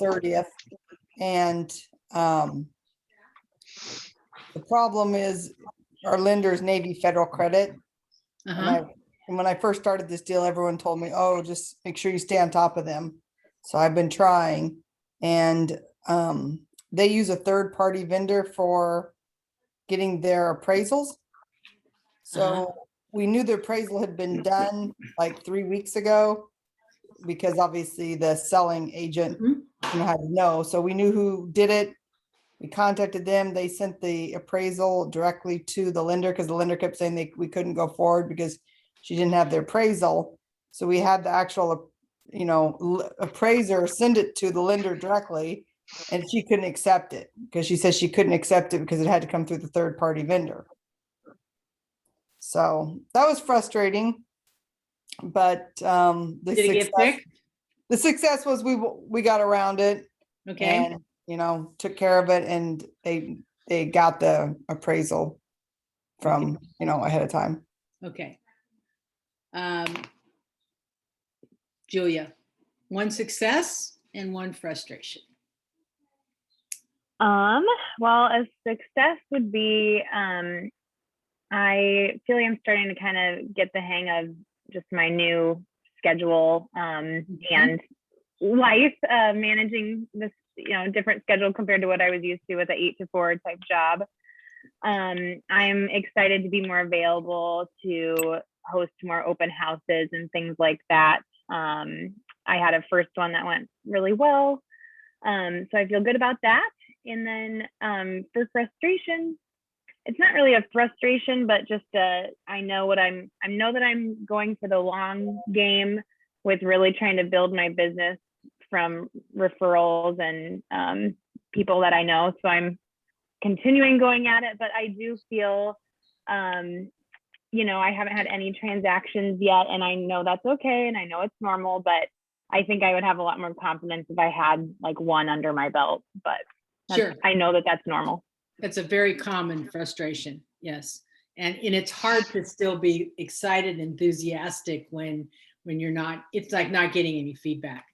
30th. And the problem is our lender's Navy Federal Credit. And when I first started this deal, everyone told me, oh, just make sure you stay on top of them. So I've been trying, and they use a third-party vendor for getting their appraisals. So we knew the appraisal had been done like 3 weeks ago, because obviously the selling agent had to know. So we knew who did it. We contacted them. They sent the appraisal directly to the lender, because the lender kept saying we couldn't go forward because she didn't have the appraisal. So we had the actual, appraiser send it to the lender directly, and she couldn't accept it because she said she couldn't accept it because it had to come through the third-party vendor. So that was frustrating, but the success was we got around it. Okay. And, took care of it, and they got the appraisal from, ahead of time. Okay. Julia, one success and one frustration. Well, a success would be, I feel like I'm starting to kind of get the hang of just my new schedule, and life, managing this, different schedule compared to what I was used to with an 8 to 4 type job. I'm excited to be more available to host more open houses and things like that. I had a first one that went really well. So I feel good about that. And then for frustration, it's not really a frustration, but just I know that I'm going for the long game with really trying to build my business from referrals and people that I know. So I'm continuing going at it, but I do feel, I haven't had any transactions yet, and I know that's okay, and I know it's normal, but I think I would have a lot more confidence if I had like one under my belt. But sure, I know that that's normal. That's a very common frustration. Yes. And it's hard to still be excited, enthusiastic when you're not, it's like not getting any feedback.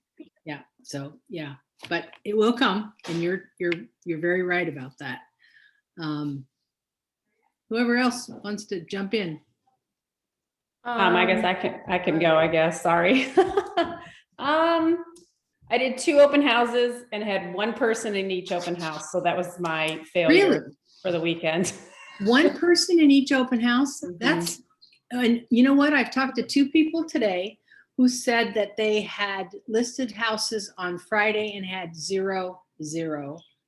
Yeah. So yeah, but it will come, and you're very right about that. Whoever else wants to jump in. I guess I can go, I guess. Sorry. I did 2 open houses and had 1 person in each open house. So that was my failure for the weekend. 1 person in each open house. That's, and you know what? I've talked to 2 people today who said that they had listed houses on Friday and had 0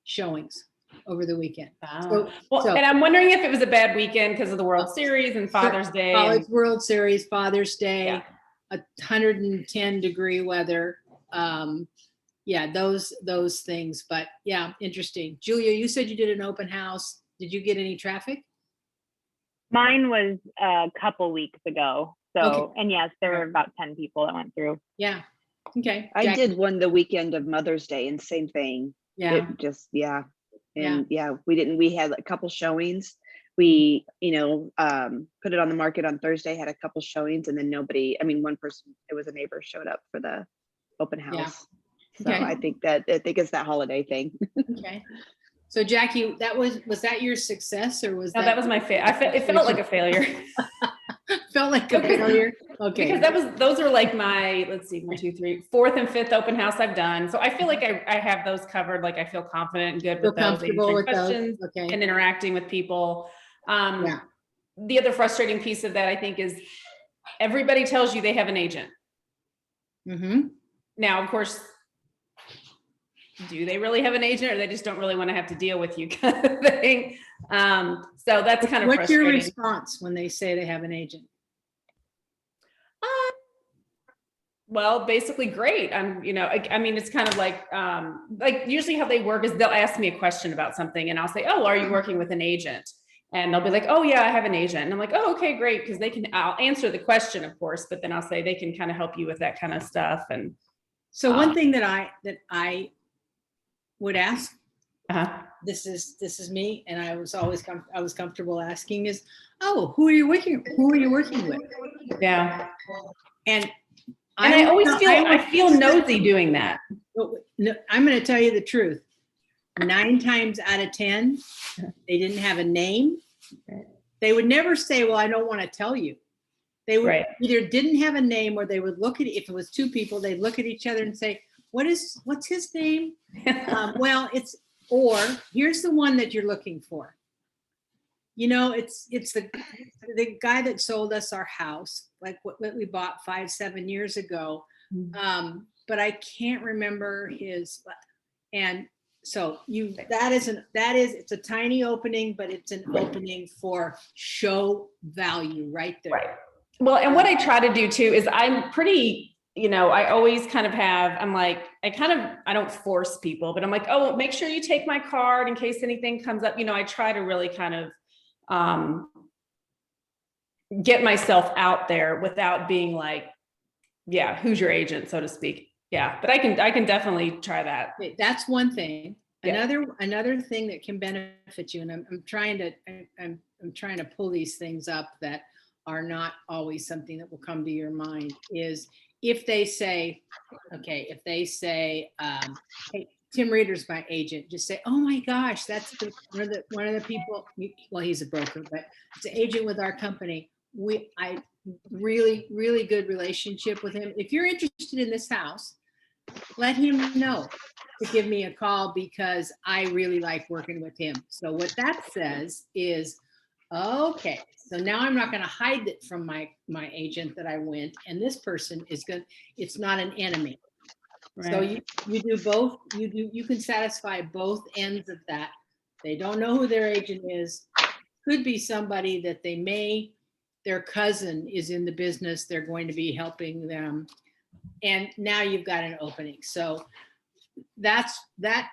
showings over the weekend. Wow. And I'm wondering if it was a bad weekend because of the World Series and Father's Day. College World Series, Father's Day, 110-degree weather. Yeah, those things. But yeah, interesting. Julia, you said you did an open house. Did you get any traffic? Mine was a couple weeks ago. So, and yes, there were about 10 people that went through. Yeah. Okay. I did one the weekend of Mother's Day, and same thing. Yeah. It just, we had a couple showings. We, put it on the market on Thursday, had a couple showings, and then one person, it was a neighbor, showed up for the open house. Yeah. So I think it's that holiday thing. Okay. So Jackie, was that your success, or was that was my failure? It felt like a failure. Felt like a failure. Okay. Because those are like my, let's see, 1, 2, 3, 4th and 5th open house I've done. So I feel like I have those covered. Like I feel confident and good with those, answering questions and interacting with people. The other frustrating piece of that, I think, is everybody tells you they have an agent. Now, of course, do they really have an agent, or they just don't really want to have to deal with you, kind of thing? So that's kind of what's your response when they say they have an agent? Well, basically great. It's kind of like usually how they work is they'll ask me a question about something, and I'll say, oh, are you working with an agent? And they'll be like, oh yeah, I have an agent. And I'm like, oh, okay, great. Because I'll answer the question, of course, but then I'll say they can kind of help you with that kind of stuff. And so one thing that I would ask, this is me, and I was always comfortable asking is, oh, who are you working with? Yeah. And And I always would- feel, I would- I feel nosy doing that. No, I'm going to tell you the truth. 9 times out of 10, they didn't have a name. Right. They would never say, well, I don't want to tell you. They would Right. either didn't have a name, or they would look at, if it was 2 people, they'd look at each other and say, what's his name? Well, or here's the one that you're looking for. You know, it's the guy that sold us our house, like what we bought 5-7 years ago. But I can't remember his, and so it's a tiny opening, but it's an opening for show value right there. Right. Well, and what I try to do too is I'm pretty, I always kind of I'm like, I don't force people, but I'm like, oh, make sure you take my card in case anything comes up. I try to really kind of get myself out there without being like, yeah, who's your agent, so to speak. Yeah, but I can definitely try that. Okay, that's one thing. Yeah. Another thing that can benefit you, and I'm trying to pull these things up that are not always something that will come to your mind, is if they say, hey, Tim Reeder's my agent, just say, oh my gosh, that's one of the people, well, he's a broker, but it's an agent with our company. I really, really good relationship with him. If you're interested in this house, let him know to give me a call, because I really like working with him. So what that says is, okay, so now I'm not going to hide it from my agent that I went, and this person it's not an enemy. Right. So you do both, you can satisfy both ends of that. They don't know who their agent is. Could be somebody that their cousin is in the business, they're going to be helping them. And now you've got an opening. So that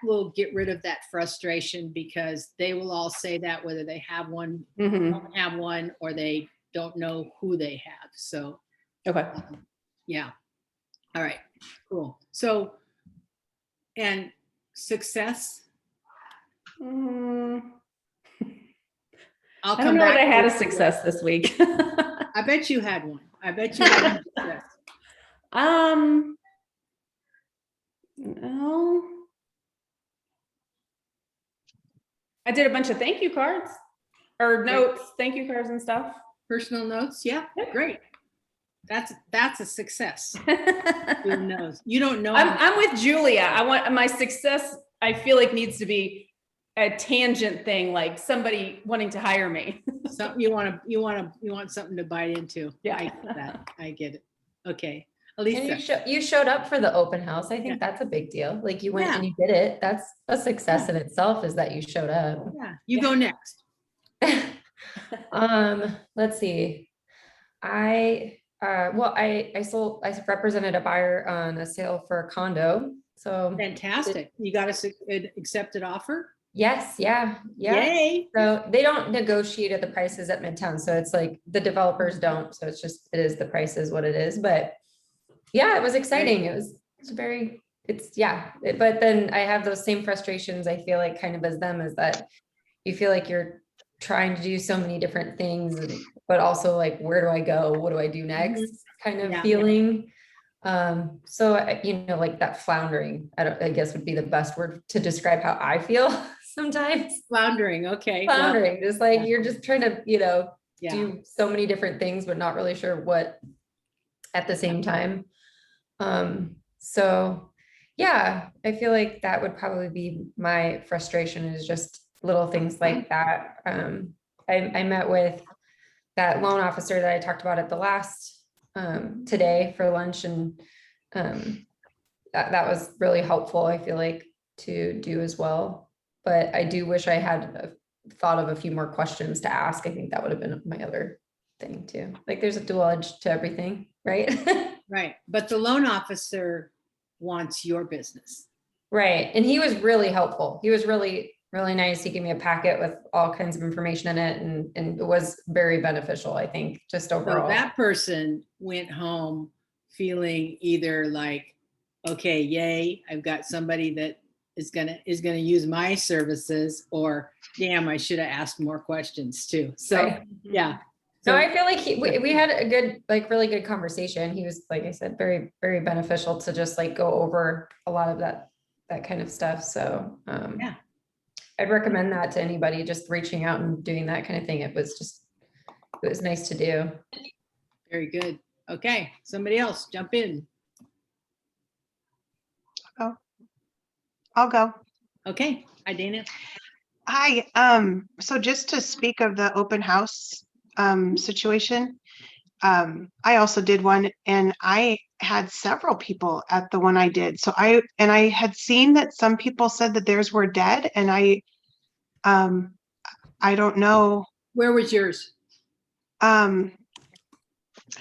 will get rid of that frustration, because they will all say that whether they have one, don't have one, or they don't know who they have. So, Okay. yeah. All right, cool. So, and success. I I'll don't come know back. that I had a to- success this week. I bet you had one. I bet you had one success. No. I did a bunch of thank you cards or notes, thank you cards and stuff. Personal notes. Yeah, Yep. great. That's a success. Who knows? You don't know. I'm with Julia. I want my success. I feel like needs to be a tangent thing, like somebody wanting to hire me. Something you want something to bite into. Yeah. I get that. I get it. Okay. And Elisa. you showed up for the open house. I think Yeah. that's a big deal. Like you went Yeah. and you did it. That's a success in itself, is that you showed up. Yeah, you go next. Let's see. I represented a buyer on a sale for a condo. So Fantastic. You got an accepted offer? yes, yeah. Yay. So they don't negotiate at the prices at Midtown. So it's like the developers don't. So it is the price is what it is. But yeah, it was exciting. But then I have those same frustrations, I feel like, kind of as them, is that you feel like you're trying to do so many different things, but also like, where do I go? What do I do next? Kind of Yeah. feeling. So like that floundering, I guess would be the best word to describe how I feel sometimes. Floundering. Okay. Well, Floundering, just like yeah. you're just trying to, yeah. do so many different things, but not really sure what at the same time. So yeah, I feel like that would probably be my frustration, is just little things like that. I met with that loan officer that I talked about at the last, today for lunch, and that was really helpful, I feel like, to do as well. But I do wish I had thought of a few more questions to ask. I think that would have been my other thing too. Like there's a dual edge to everything, right? Right. But the loan officer wants your business. Right. And he was really helpful. He was really, really nice. He gave me a packet with all kinds of information in it, and it was very beneficial, I think, just So overall. that person went home feeling either like, okay, yay, I've got somebody that is gonna use my services, or damn, I should have asked more questions too. So Right. yeah. No, So- I feel like we had a good, like really good conversation. He was, like I said, very, very beneficial to just like go over a lot of that kind of stuff. So Yeah. I'd recommend that to anybody just reaching out and doing that kind of thing. It was nice to do. Very good. Okay, somebody else jump in. I'll go. Okay, hi Dana. Hi, so just to speak of the open house situation, I also did one and I had several people at the one I did. So I had seen that some people said that theirs were dead and I don't know. Where was yours? I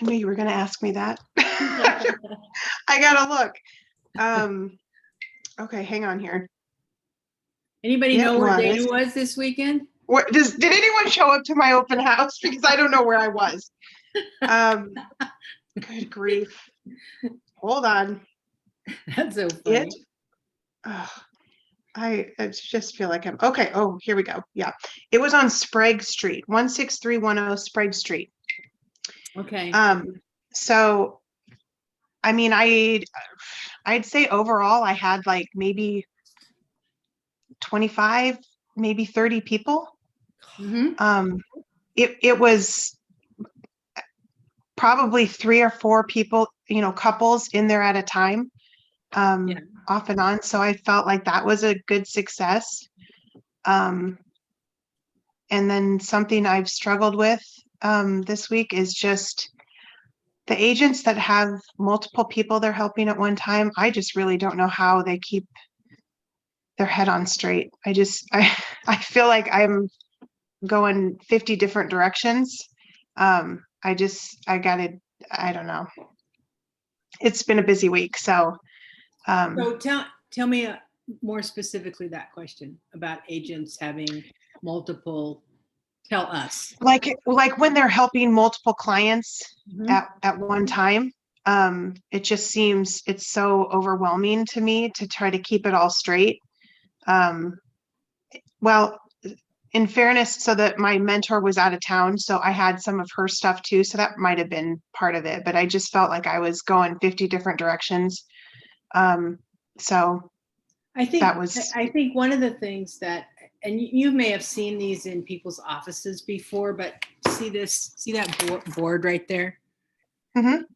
knew you were going to ask me that. I gotta look. Okay, hang on here. Anybody Yeah, know where was. Dana was this weekend? Did anyone show up to my open house? Because I don't know where I was. Good grief. Hold on. That's so funny. I just feel like I'm okay. Oh, here we go. Yeah. It was on Sprague Street, 16310 Sprague Street. Okay. So I mean, I'd say overall I had like maybe 25, maybe 30 people. Mhm. It was probably 3 or 4 people, couples in there at a time, Yeah. off and on. So I felt like that was a good success. And then something I've struggled with this week is just the agents that have multiple people they're helping at one time. I just really don't know how they keep their head on straight. I feel like I'm going 50 different directions. I don't know. It's been a busy week. So So tell me more specifically that question about agents having multiple. Tell us. like when they're helping multiple clients Mhm. at one time, it just seems it's so overwhelming to me to try to keep it all straight. Well, in fairness, so that my mentor was out of town, so I had some of her stuff too, so that might have been part of it, but I just felt like I was going 50 different directions. So I think that was- I think one of the things that, and you may have seen these in people's offices before, but see that board right there? Mhm.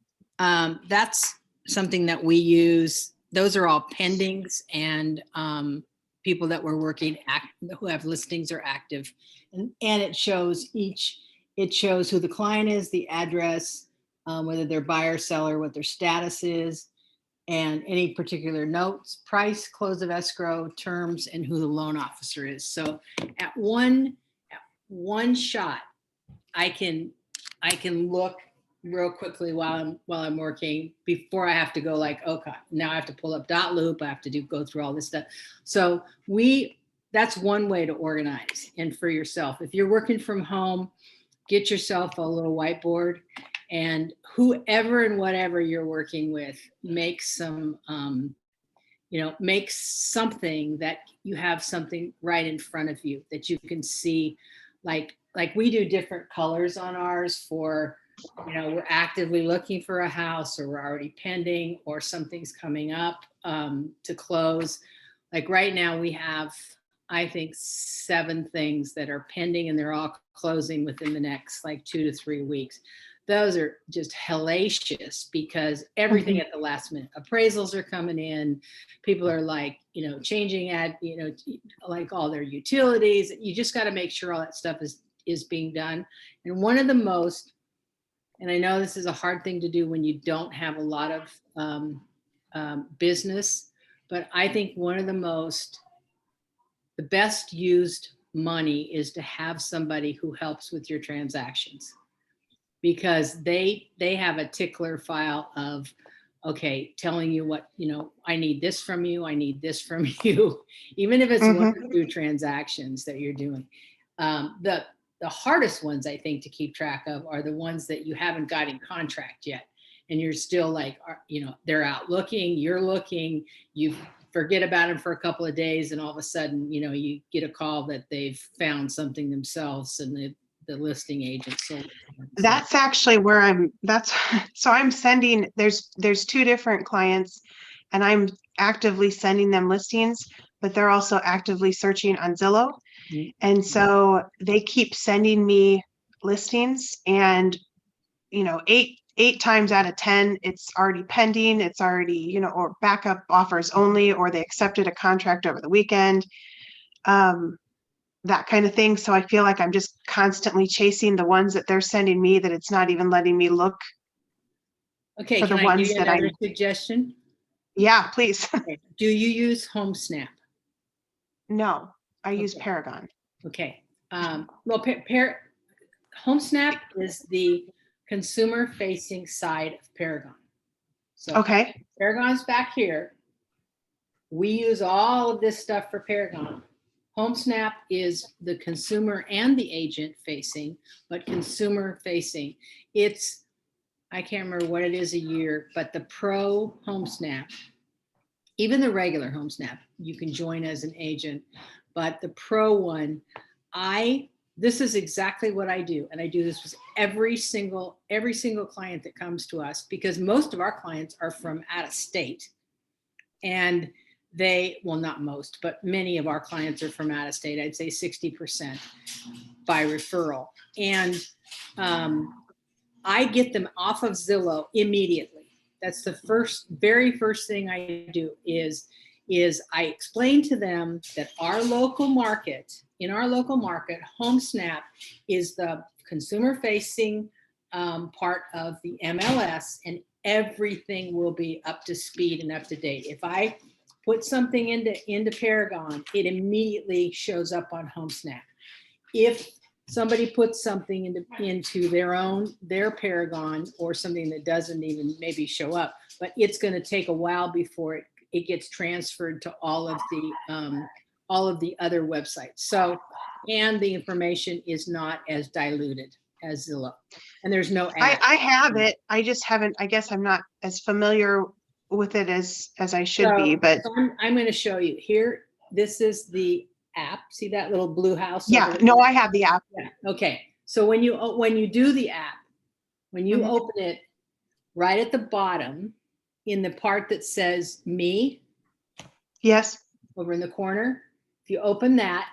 That's something that we use. Those are all pendings and people that we're working who have listings or active, and it shows who the client is, the address, whether they're buyer, seller, what their status is, and any particular notes, price, close of escrow, terms, and who the loan officer is. So at one shot, I can look real quickly while I'm working before I have to go like, okay, now I have to pull up dotloop. I have to go through all this stuff. So that's one way to organize and for yourself. If you're working from home, get yourself a little whiteboard, and whoever and whatever you're working with, make some, make something that you have something right in front of you that you can see. Like we do different colors on ours for, we're actively looking for a house, or we're already pending, or something's coming up to close. Like right now we have, I think, 7 things that are pending, and they're all closing within the next like 2 to 3 weeks. Those are just hellacious because everything at the last minute. Appraisals are coming in. People are like, changing like all their utilities. You just got to make sure all that stuff is being done. And one of the most, and I know this is a hard thing to do when you don't have a lot of business, but I think one of the best used money is to have somebody who helps with your transactions, because they have a tickler file of, okay, telling you what, I need this from you, I need this from you, even if it's 1 or 2 transactions that you're doing. The hardest ones, I think, to keep track of are the ones that you haven't got in contract yet. And you're still like, they're out looking, you're looking, you forget about them for a couple of days, and all of a sudden, you get a call that they've found something themselves and the listing agent. So That's actually where so I'm sending, there's two different clients and I'm actively sending them listings, but they're also actively searching on Zillow. Mhm. And so they keep sending me listings and, eight times out of 10, it's already pending. It's already, or backup offers only, or they accepted a contract over the weekend. That kind of thing. So I feel like I'm just constantly chasing the ones that they're sending me that it's not even letting me look okay, for can the I give ones you that another suggestion? yeah, please. Okay. Do you use HomeSnap? No, I use Okay. Paragon. Okay. Well, HomeSnap is the consumer facing side of Paragon. So Okay. Paragon's back here. We use all of this stuff for Paragon. HomeSnap is the consumer and the agent facing, but consumer facing. I can't remember what it is a year, but the Pro HomeSnap, even the regular HomeSnap, you can join as an agent, but the Pro one, this is exactly what I do. And I do this with every single client that comes to us, because most of our clients are from out of state. And well, not most, but many of our clients are from out of state. I'd say 60% by referral. And I get them off of Zillow immediately. That's the very first thing I do is I explain to them that in our local market, HomeSnap is the consumer facing part of the MLS, and everything will be up to speed and up to date. If I put something into Paragon, it immediately shows up on HomeSnap. If somebody puts something into their Paragon, or something that doesn't even maybe show up, but it's going to take a while before it gets transferred to all of the other websites. So, and the information is not as diluted as Zillow, and there's no ad. I have it. I just haven't, I guess I'm not as familiar with it as I should be, but So I'm going to show you here. This is the app. See that little blue house? yeah, over no, there? I have the app. Yeah. Okay. So when you do the app, when you Mhm. open it, right at the bottom, in the part that says me, Yes. over in the corner, if you open that,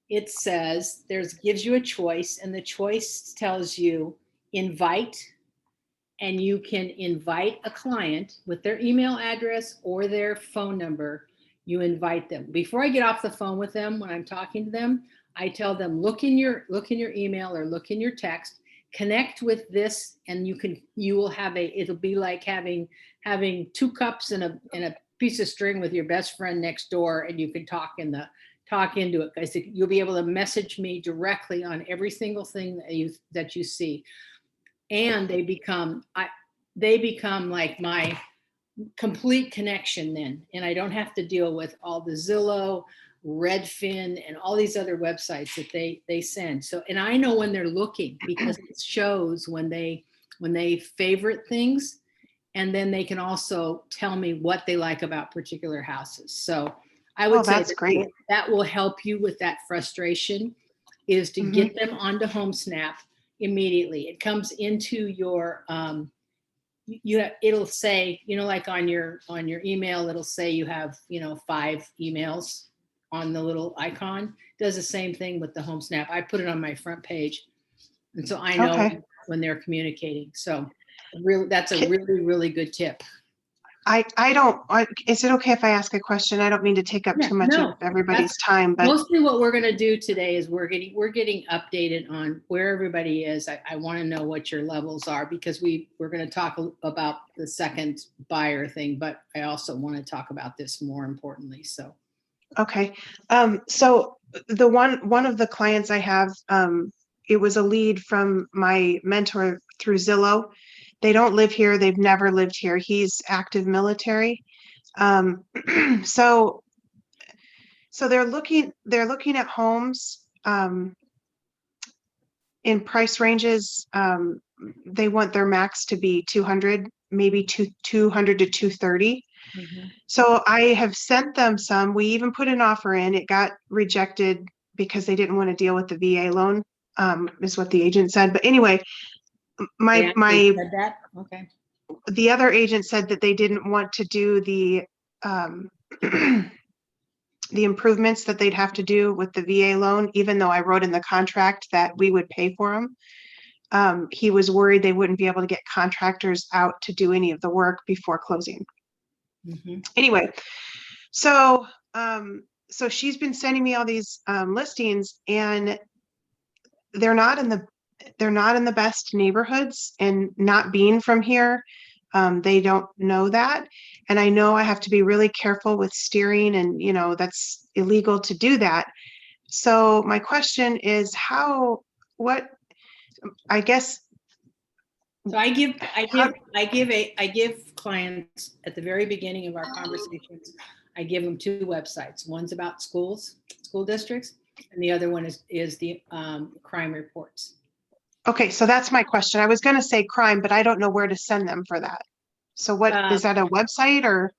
it says gives you a choice, and the choice tells you invite, and you can invite a client with their email address or their phone number. You invite them. Before I get off the phone with them, when I'm talking to them, I tell them, look in your email or look in your text, connect with this, and you will have it'll be like having 2 cups and a piece of string with your best friend next door, and you can talk into it. I said, you'll be able to message me directly on every single thing that you see. And they become like my complete connection then. And I don't have to deal with all the Zillow, Redfin, and all these other websites that they send. So, and I know when they're looking, because it shows when they favorite things, and then they can also tell me what they like about particular houses. So I would say that's great. that will help you with that frustration, is to get them onto HomeSnap immediately. It comes into your it'll say, like on your email, it'll say you have 5 emails on the little icon. It does the same thing with the HomeSnap. I put it on my front page, and so I know Okay. when they're communicating. So that's a really, really good tip. Is it okay if I ask a question? I don't mean to take up Yeah, too much no, of everybody's time, but mostly what we're going to do today is we're getting updated on where everybody is. I want to know what your levels are, because we're going to talk about the second buyer thing, but I also want to talk about this more importantly. So, okay. So the one of the clients I have, it was a lead from my mentor through Zillow. They don't live here. They've never lived here. He's active military. So they're looking at homes in price ranges. They want their max to be 200, maybe 200 to 230. So I have sent them some. We even put an offer in. It got rejected because they didn't want to deal with the VA loan is what the agent said. But anyway, They my actually said that? Okay. the other agent said that they didn't want to do the the improvements that they'd have to do with the VA loan, even though I wrote in the contract that we would pay for them. He was worried they wouldn't be able to get contractors out to do any of the work before closing. Mhm. Anyway, so so she's been sending me all these listings, and they're not in the best neighborhoods, and not being from here, they don't know that. And I know I have to be really careful with steering, and that's illegal to do that. So my question is I guess, So I give clients at the very beginning of our conversations, I give them two websites. One's about schools, school districts, and the other one is the crime reports. okay, so that's my question. I was going to say crime, but I don't know where to send them for that. So what is that, a website or?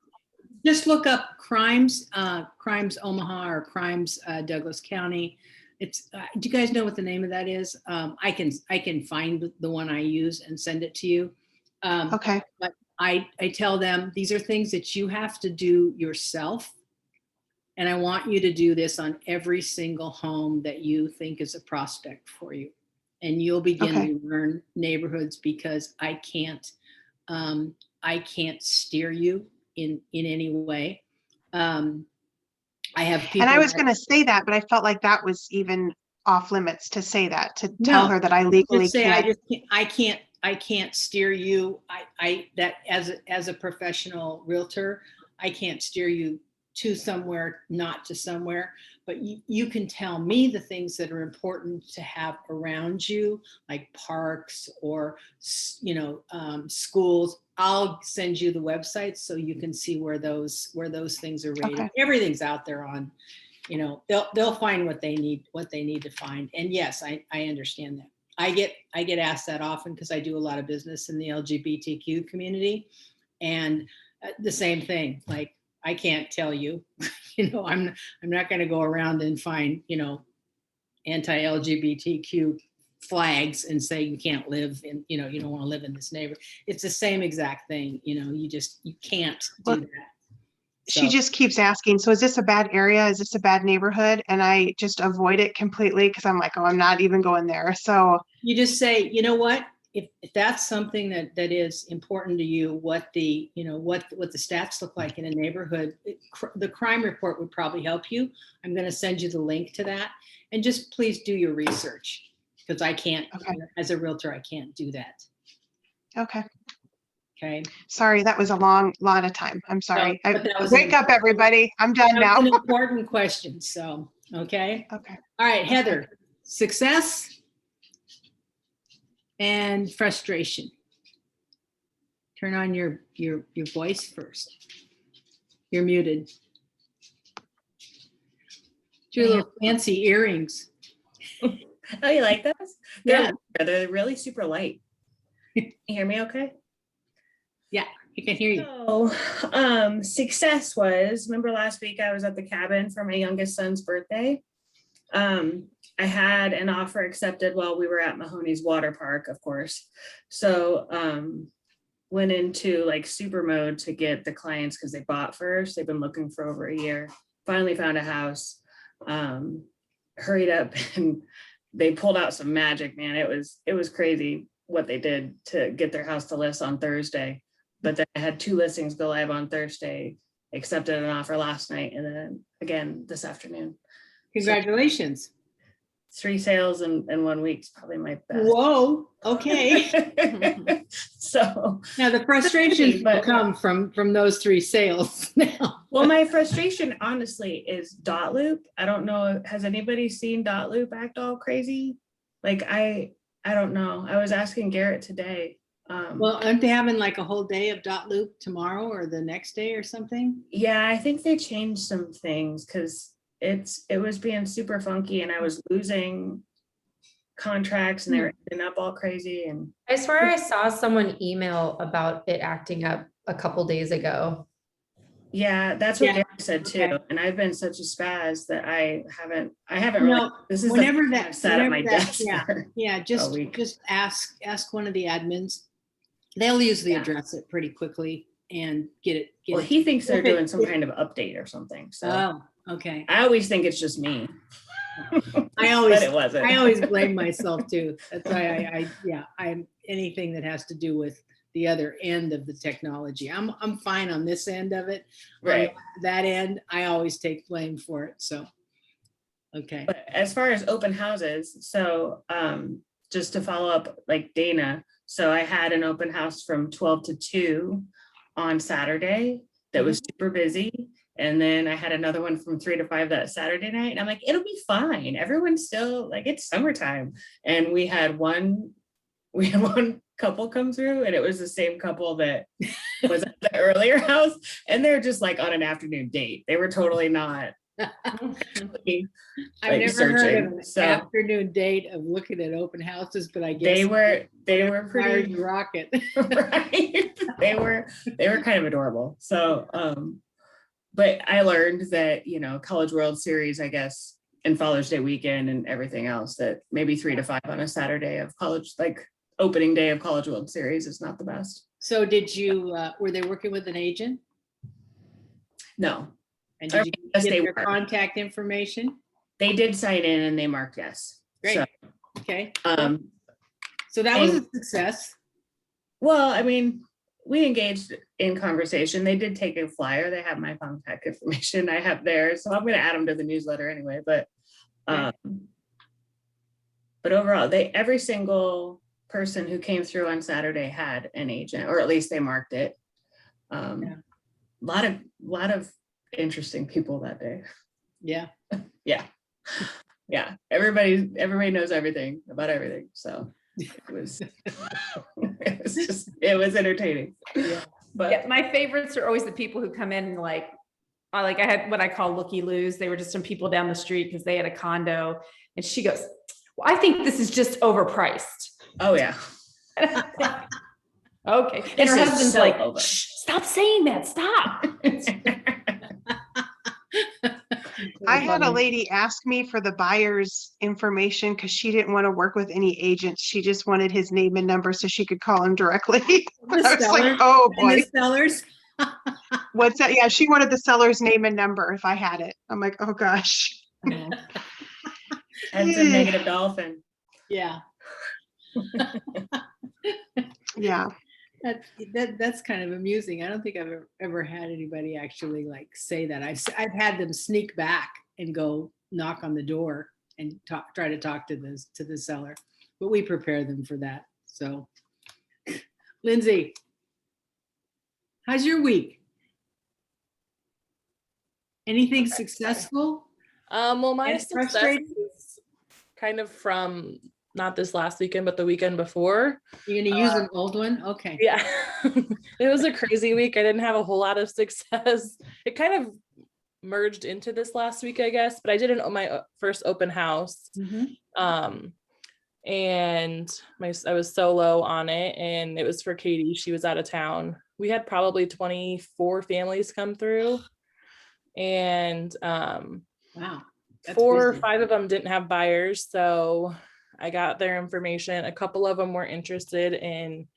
Just look up Crimes Omaha or Crimes Douglas County. It's do you guys know what the name of that is? I can find the one I use and send it to you. Okay, But I tell them these are things that you have to do yourself. And I want you to do this on every single home that you think is a prospect for you. And you'll begin Okay. to learn neighborhoods, because I can't steer you in any way. I have people. and I was going to say that, but I felt like that was even off limits to say that, to tell No, her that I legally just say can't. I can't steer you. That as a professional realtor, I can't steer you to somewhere, not to somewhere, but you can tell me the things that are important to have around you, like parks or schools. I'll send you the websites so you can see where those things are rated. Okay. Everything's out there on, they'll find what they need to find. And yes, I understand that. I get asked that often because I do a lot of business in the LGBTQ community, and the same thing. Like, I can't tell you, I'm not going to go around and find, anti-LGBTQ flags and say you can't live in, you don't want to live in this neighborhood. It's the same exact thing. You can't do that. She So just keeps asking, so is this a bad area? Is this a bad neighborhood? And I just avoid it completely because I'm like, oh, I'm not even going there. So you just say, you know what? If that's something that is important to you, what the stats look like in a neighborhood, the crime report would probably help you. I'm going to send you the link to that, and just please do your research, because I can't, Okay. as a realtor, I can't do that. Okay. Okay. Sorry, that was a lot of time. I'm sorry. No, but that was Wake up, everybody. I'm done That now. was an important question. So, okay. Okay. All right, Heather, success and frustration. Turn on your voice first. You're muted. Your little fancy earrings. Oh, you like those? Yeah. They're really super light. Can you hear me okay? Yeah, I can hear you. So, success was, remember last week I was at the cabin for my youngest son's birthday. I had an offer accepted while we were at Mahoney's water park, of course. So, went into like super mode to get the clients because they bought first. They've been looking for over a year. Finally found a house. Hurried up and they pulled out some magic, man. It was crazy what they did to get their house to list on Thursday. But then I had 2 listings go live on Thursday, accepted an offer last night, and then again this afternoon. Congratulations. 3 sales in 1 week is probably my best. Whoa. Okay. So Now the frustration will But- come from those 3 sales now. well, my frustration honestly is Dot Loop. I don't know. Has anybody seen Dot Loop act all crazy? Like I don't know. I was asking Garrett today. Well, aren't they having like a whole day of Dot Loop tomorrow or the next day or something? Yeah, I think they changed some things because it was being super funky and I was losing contracts and they were ending up all crazy. And I swear I saw someone email about it acting up a couple days ago. Yeah, that's what Yeah, Derek said too. okay. And I've been such a spaz that I haven't really, No, this is the whenever first time that, I've sat at my whenever that, desk. yeah, for yeah, a just week. ask one of the admins. They'll usually Yeah. address it pretty quickly and get it. Well, he thinks they're doing some kind of update or something. So Oh, okay. I always think it's just me. I always, But it wasn't. I always blame myself too. That's why I'm anything that has to do with the other end of the technology. I'm fine on this end of it. On Right. that end, I always take blame for it. So, okay. But as far as open houses, so just to follow up, like Dana, so I had an open house from 12 to 2 on Saturday that was super busy. And then I had another one from 3 to 5 that Saturday night. And I'm like, it'll be fine. Everyone's still like, it's summertime. And we had one couple come through, and it was the same couple that was at the earlier house. And they're just like on an afternoon date. They were totally not. I've like never heard searching, of an so- afternoon date of looking at open houses, but I guess They were fired pretty the rocket. right. They were kind of adorable. So but I learned that, you know, College World Series, I guess, and Father's Day weekend and everything else, that maybe 3 to 5 on a Saturday of college, like opening day of College World Series, is not the best. So did you, were they working with an agent? No, And did you Yes, get they their were. contact information? they did sign in and they marked yes. Great. So, Okay. um, So that was a and- success. well, I mean, we engaged in conversation. They did take a flyer. They have my contact information. I have theirs, so I'm going to add them to the newsletter anyway. But overall, every single person who came through on Saturday had an agent, or at least they marked it. Yeah. Lot of interesting people that day. Yeah. Yeah. Everybody knows everything about everything. So it was it was entertaining. Yeah. But Yeah, my favorites are always the people who come in and I had what I call looky-loos. They were just some people down the street because they had a condo, and she goes, well, I think this is just overpriced. oh yeah. Okay. And This her is husband's so like, over. shh, stop saying that, stop. I had a lady ask me for the buyer's information because she didn't want to work with any agents. She just wanted his name and number so she could call him directly. I was seller like, oh And boy, the sellers. what's that? Yeah, she wanted the seller's name and number if I had it. I'm like, oh gosh. And some negative dolphin. Yeah. Yeah. That's kind of amusing. I don't think I've ever had anybody actually like say that. I've had them sneak back and go knock on the door and try to talk to the seller, but we prepare them for that. So, Lindsay, how's your week? Anything successful? Well, my And success frustrating? is kind of from not this last weekend, but the weekend before. You're gonna use an old one? Okay. Yeah, it was a crazy week. I didn't have a whole lot of success. It kind of merged into this last week, I guess, but I did my first open house. Mhm. And I was solo on it, and it was for Katie. She was out of town. We had probably 24 families come through, and Wow. That's 4 or busy. 5 of them didn't have buyers, so I got their information. A couple of them were interested in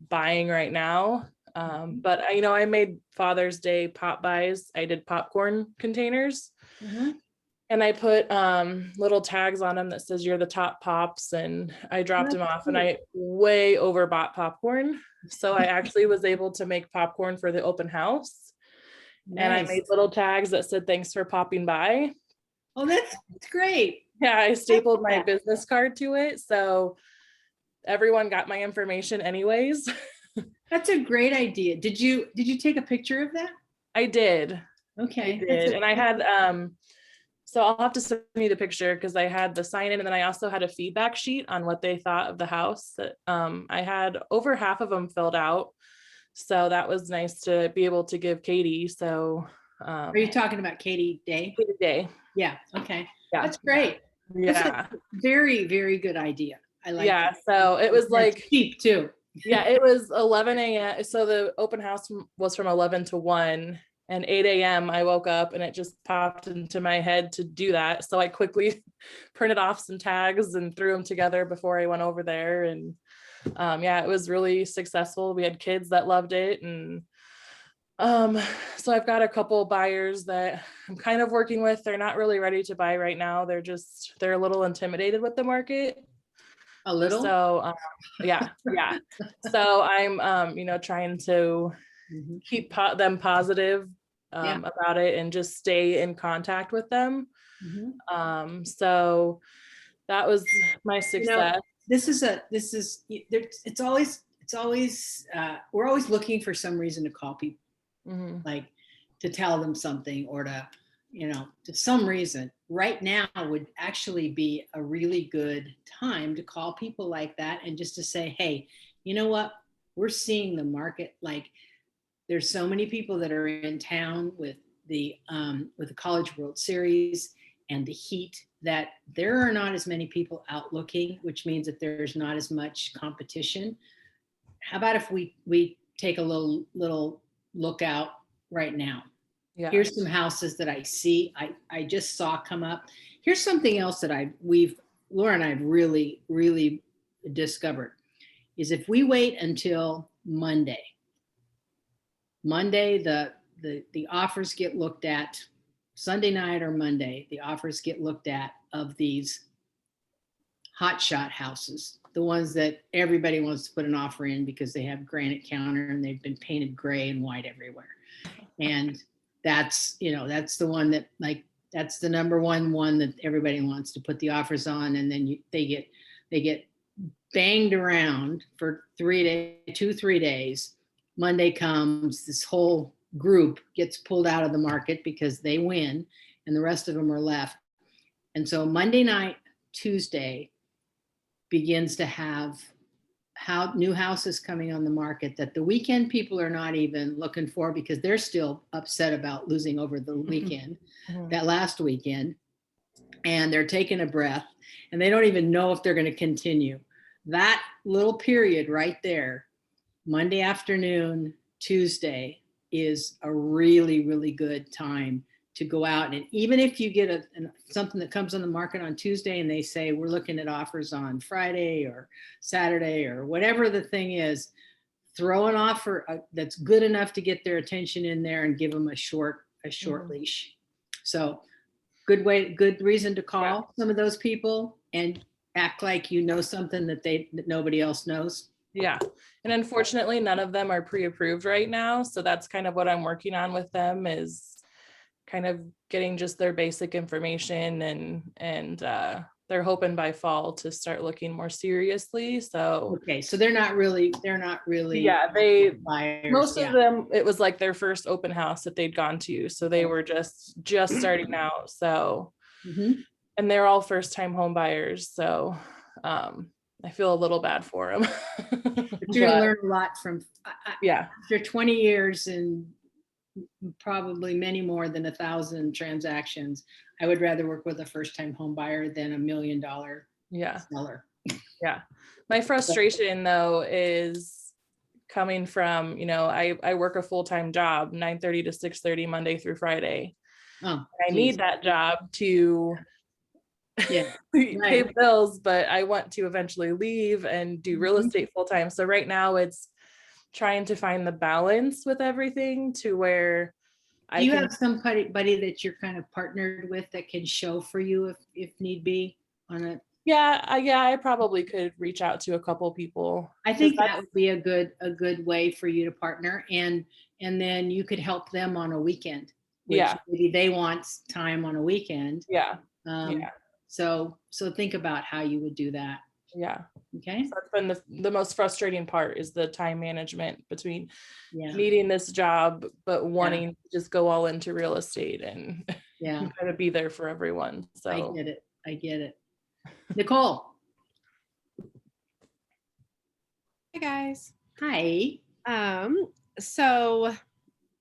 buying right now, but I made Father's Day pop buys. I did popcorn containers, Mhm. and I put little tags on them that says you're the top pops, and I dropped them That's off, and I way overbought popcorn, so I actually was able to make popcorn for the open house. And I Nice. made little tags that said thanks for popping by. Oh, that's great. Yeah, I stapled my that. business card to it, so everyone got my information anyways. That's a great idea. Did you take a picture of that? I did. Okay. I that's did. a- And I had so I'll have to send you the picture because I had the sign in, and then I also had a feedback sheet on what they thought of the house that I had over half of them filled out. So that was nice to be able to give Katie. So Are you talking about Katie Day? day. Yeah. Okay. Yeah. That's great. That's Yeah. a very, very good idea. I like Yeah. that. So it was That's like cheap too. yeah, it was 11 a.m. So the open house was from 11 to 1. And 8 a.m. I woke up and it just popped into my head to do that. So I quickly printed off some tags and threw them together before I went over there. And yeah, it was really successful. We had kids that loved it. And so I've got a couple buyers that I'm kind of working with. They're not really ready to buy right now. They're a little intimidated with the market. A little? So yeah. So I'm trying to Mhm. keep them positive Yeah. about it and just stay in contact with them. Mhm. So that was my success. It's always we're always looking for some reason to call people, Mhm. like to tell them something or to some reason. Right now would actually be a really good time to call people like that and just to say, hey, you know what, we're seeing the market, like there's so many people that are in town with the College World Series and the heat, that there are not as many people out looking, which means that there's not as much competition. How about if we take a little look out right now? Yeah. Here's some houses that I see, I just saw come up. Here's something else that Laura and I've really discovered, is if we wait until Monday, the offers get looked at. Sunday night or Monday, the offers get looked at of these hotshot houses, the ones that everybody wants to put an offer in because they have granite counter and they've been painted gray and white everywhere. And that's the one that, like, that's the number one that everybody wants to put the offers on. And then they get banged around for 3 days. Monday comes, this whole group gets pulled out of the market because they win and the rest of them are left. And so Monday night, Tuesday begins to have new houses coming on the market that the weekend people are not even looking for because they're still upset about losing over the weekend, that last weekend. And they're taking a breath and they don't even know if they're going to continue. That little period right there, Monday afternoon, Tuesday, is a really good time to go out. And even if you get something that comes on the market on Tuesday and they say, we're looking at offers on Friday or Saturday or whatever the thing is, throw an offer that's good enough to get their attention in there and give them a short leash. So good reason to call some of those people and act like you know something that nobody else knows. Yeah. And unfortunately, none of them are pre-approved right now. So that's kind of what I'm working on with them, is kind of getting just their basic information, and they're hoping by fall to start looking more seriously. So okay, so they're not really yeah, buyers. Most of them, it was like their first open house that they'd gone to, so they were just starting out. So and they're all first time home buyers, so I feel a little bad for them. But you're gonna learn a lot from yeah, after 20 years and probably many more than 1,000 transactions. I would rather work with a first-time home buyer than $1 million seller. Yeah. My frustration though is coming from, I work a full-time job, 9:30 to 6:30 Monday through Friday. Oh, I need that job to pay bills, but I want to eventually leave and do real estate full-time. So right now it's trying to find the balance with everything to where do you have somebody that you're kind of partnered with that can show for you if need be on it? Yeah, I probably could reach out to a couple people. I think that would be a good way for you to partner, and then you could help them on a weekend. Maybe they want time on a weekend. So think about how you would do that. Yeah. Okay. So that's been the most frustrating part, is the time management between needing this job but wanting to just go all into real estate and kind of be there for everyone. So I get it. Nicole. Hey guys. Hi. So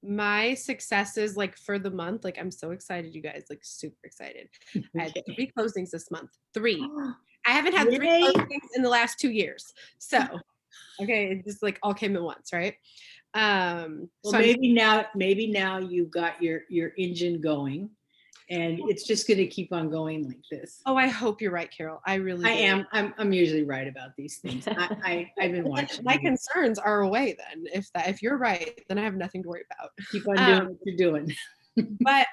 my successes, like, for the month, like, I'm so excited, you guys, like, super excited. I had 3 closings this month. 3. I haven't had 3 closings in the last 2 years. So, okay, it just like all came at once, right? Well, So maybe now you've got your engine going, and it's just going to keep on going like this. oh, I hope you're right, Carol. I really I do. am. I'm usually right about these things. I've been watching. My you. concerns are away then. If you're right, then I have nothing to worry about. Keep on doing what you're doing. But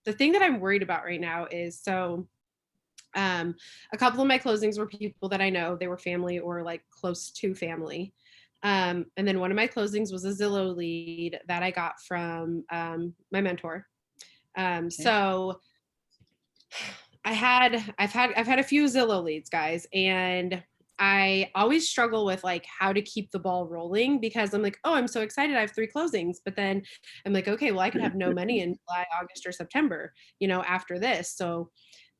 the thing that I'm worried about right now is a couple of my closings were people that I know, they were family or like close to family. And then one of my closings was a Zillow lead that I got from my mentor. So I've had a few Zillow leads, guys, and I always struggle with like how to keep the ball rolling because I'm like, oh, I'm so excited. I have 3 closings. But then I'm like, okay, well, I could have no money in July, August, or September, after this. So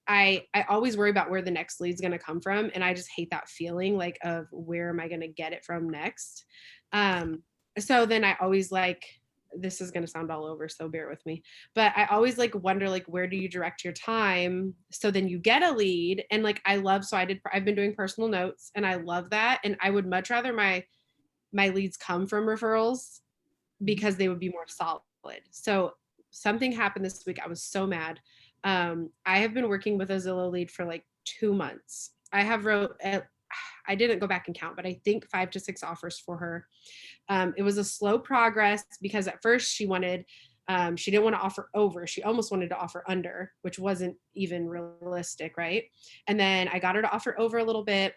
I always worry about where the next lead's going to come from. And I just hate that feeling like of where am I going to get it from next? So then I always like, this is going to sound all over, so bear with me, but I always like wonder, like, where do you direct your time? So then you get a lead. And like, I've been doing personal notes and I love that. And I would much rather my leads come from referrals because they would be more solid. So something happened this week. I was so mad. I have been working with a Zillow lead for like 2 months. I didn't go back and count, but I think 5 to 6 offers for her. It was a slow progress because at first she didn't want to offer over. She almost wanted to offer under, which wasn't even realistic, right? And then I got her to offer over a little bit.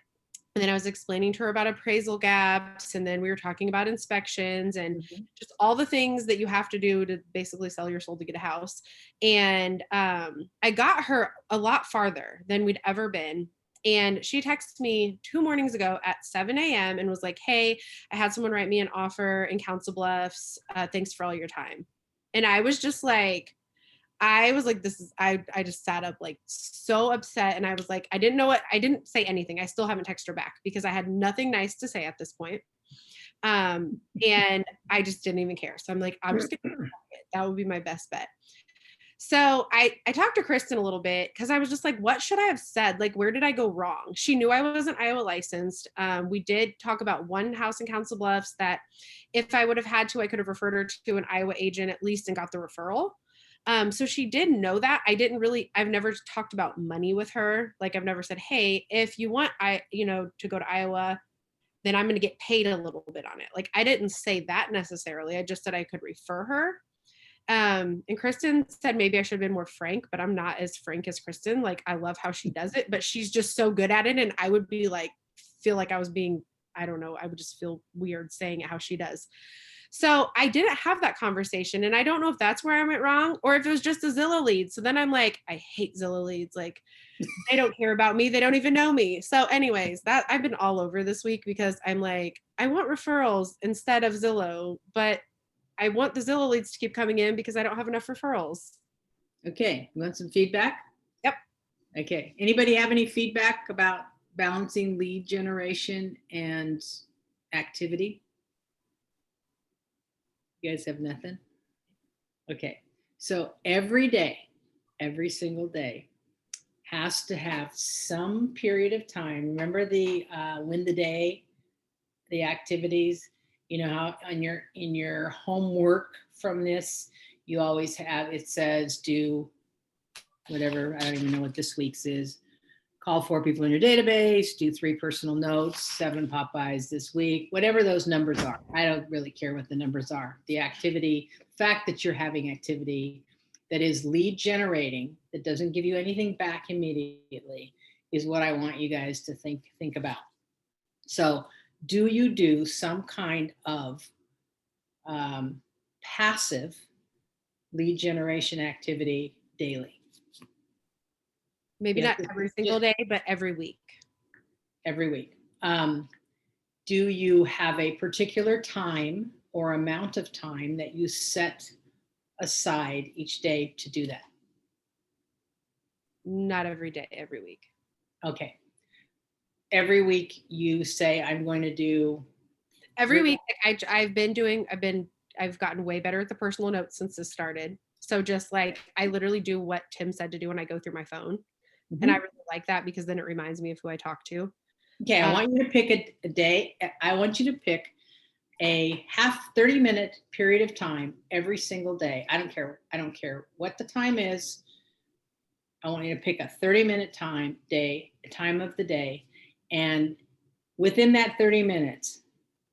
And then I was explaining to her about appraisal gaps. And then we were talking about inspections and just all the things that you have to do to basically sell your soul to get a house. And I got her a lot farther than we'd ever been. And she texted me 2 mornings ago at 7 a.m. and was like, hey, I had someone write me an offer in Council Bluffs. Thanks for all your time. And I was like, I just sat up like so upset. And I was like, I didn't say anything. I still haven't texted her back because I had nothing nice to say at this point. And I just didn't even care. So I'm like, I'm just going to that would be my best bet. So I talked to Kristen a little bit because I was just like, what should I have said? Like, where did I go wrong? She knew I wasn't Iowa licensed. We did talk about one house in Council Bluffs that if I would have had to, I could have referred her to an Iowa agent at least and got the referral. So she did know that. I've never talked about money with her. Like I've never said, hey, if you want, to go to Iowa, then I'm going to get paid a little bit on it. Like I didn't say that necessarily. I just said I could refer her. And Kristen said maybe I should have been more frank, but I'm not as frank as Kristen. Like I love how she does it, but she's just so good at it. And I would be like, feel like I was being, I don't know, I would just feel weird saying it how she does. So I didn't have that conversation. And I don't know if that's where I went wrong or if it was just a Zillow lead. So then I'm like, I hate Zillow leads. Like they don't care about me. They don't even know me. So anyways, that I've been all over this week because I'm like, I want referrals instead of Zillow, but I want the Zillow leads to keep coming in because I don't have enough referrals. Okay. You want some feedback? Yep. Okay. Anybody have any feedback about balancing lead generation and activity? You guys have nothing? Okay. So every day, every single day has to have some period of time. Remember the win the day, the activities, how in your homework from this, you always have, it says do whatever, I don't even know what this week's is. Call 4 people in your database, do 3 personal notes, 7 Popeyes this week, whatever those numbers are. I don't really care what the numbers are. The activity, the fact that you're having activity that is lead generating, that doesn't give you anything back immediately, is what I want you guys to think about. So do you do some kind of passive lead generation activity daily? Maybe Yeah, not every single day, but every week. Every week. Do you have a particular time or amount of time that you set aside each day to do that? Not every day, every week. Okay. Every week you say, I'm going to do. Every week I've gotten way better at the personal notes since this started. So just like, I literally do what Tim said to do when I go through my phone. And I really like that because then it reminds me of who I talk to. Okay, I want you to pick a day. I want you to pick a 30-minute period of time every single day. I don't care what the time is. I want you to pick a 30-minute time of the day. And within that 30 minutes,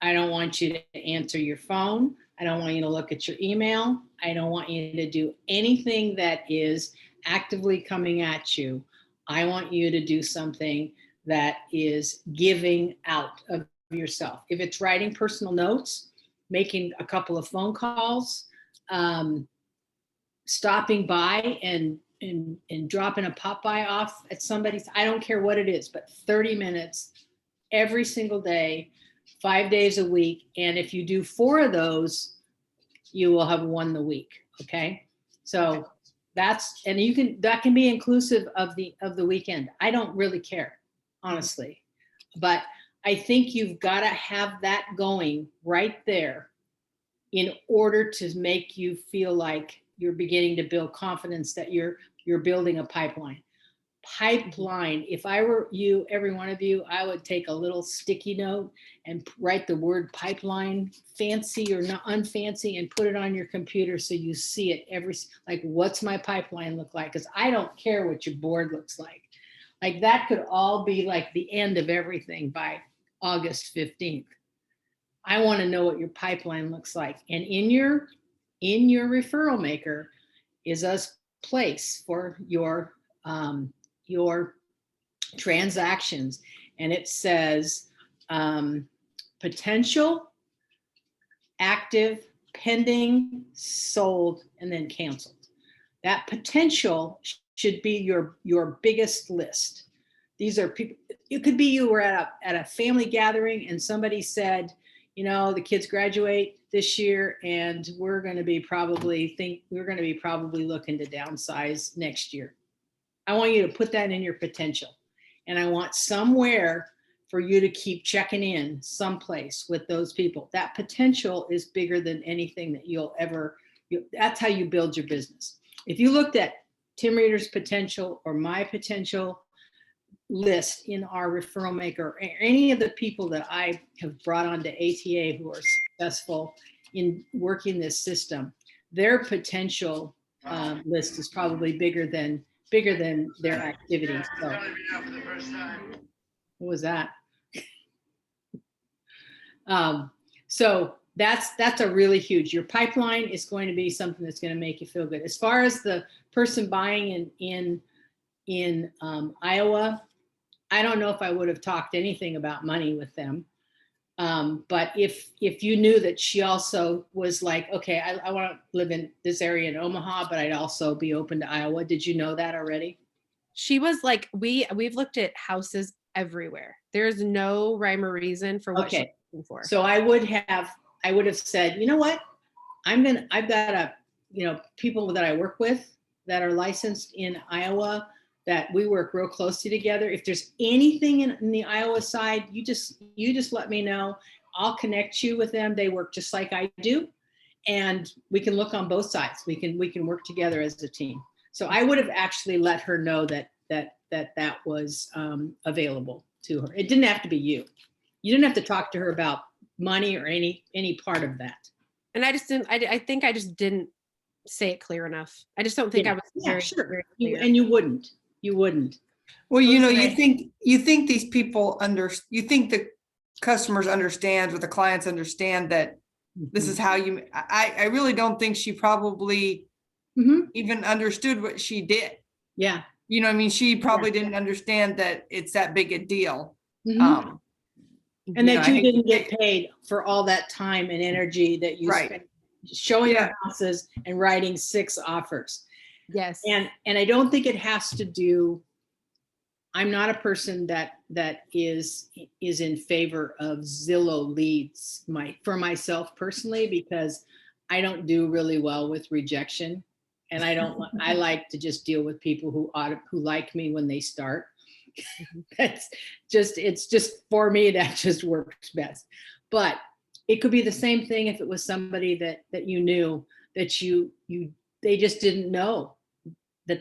I don't want you to answer your phone. I don't want you to look at your email. I don't want you to do anything that is actively coming at you. I want you to do something that is giving out of yourself. If it's writing personal notes, making a couple of phone calls, stopping by and dropping a Popeye off at somebody's, I don't care what it is, but 30 minutes every single day, 5 days a week. And if you do 4 of those, you will have won the week. Okay. So that can be inclusive of the weekend. I don't really care, honestly, but I think you've got to have that going right there in order to make you feel like you're beginning to build confidence that you're building a pipeline. If I were you, every one of you, I would take a little sticky note and write the word pipeline, fancy or not unfancy, and put it on your computer so you see it like, what's my pipeline look like? Because I don't care what your board looks like. Like that could all be like the end of everything by August 15th. I want to know what your pipeline looks like. And in your referral maker is a place for your transactions. And it says potential, active, pending, sold, and then canceled. That potential should be your biggest list. These are people, it could be you were at a family gathering and somebody said, you know, the kids graduate this year and we're going to be probably looking to downsize next year. I want you to put that in your potential. And I want somewhere for you to keep checking in someplace with those people. That potential is bigger than anything that that's how you build your business. If you looked at Tim Reeder's potential or my potential list in our referral maker, or any of the people that I have brought onto ATA who are successful in working this system, their potential list is probably bigger than their activity. So, what was that? So that's a really huge. Your pipeline is going to be something that's going to make you feel good. As far as the person buying in Iowa, I don't know if I would have talked anything about money with them. But if you knew that she also was like, okay, I want to live in this area in Omaha, but I'd also be open to Iowa. Did you know that already? She was like, we've looked at houses everywhere. There's no rhyme or reason for what she's looking for. So I would have said, you know what? I've got people that I work with that are licensed in Iowa that we work real closely together. If there's anything in the Iowa side, you just let me know. I'll connect you with them. They work just like I do. And we can look on both sides. We can work together as a team. So I would have actually let her know that was available to her. It didn't have to be you. You didn't have to talk to her about money or any part of that. And I just didn't, I think I just didn't say it clear enough. I just don't think I was very clear. And you wouldn't. Well, you think these people you think the customers understand, or the clients understand that this is how I really don't think she probably even understood what she did. Yeah. You know what I mean? She probably didn't understand that it's that big a deal. And that you didn't get paid for all that time and energy that you spent showing your houses and writing 6 offers. Yes. And I don't think it has to do, I'm not a person that is in favor of Zillow leads for myself personally, because I don't do really well with rejection. And I like to just deal with people who like me when they start. It's just for me, that just works best. But it could be the same thing if it was somebody that you knew that they just didn't know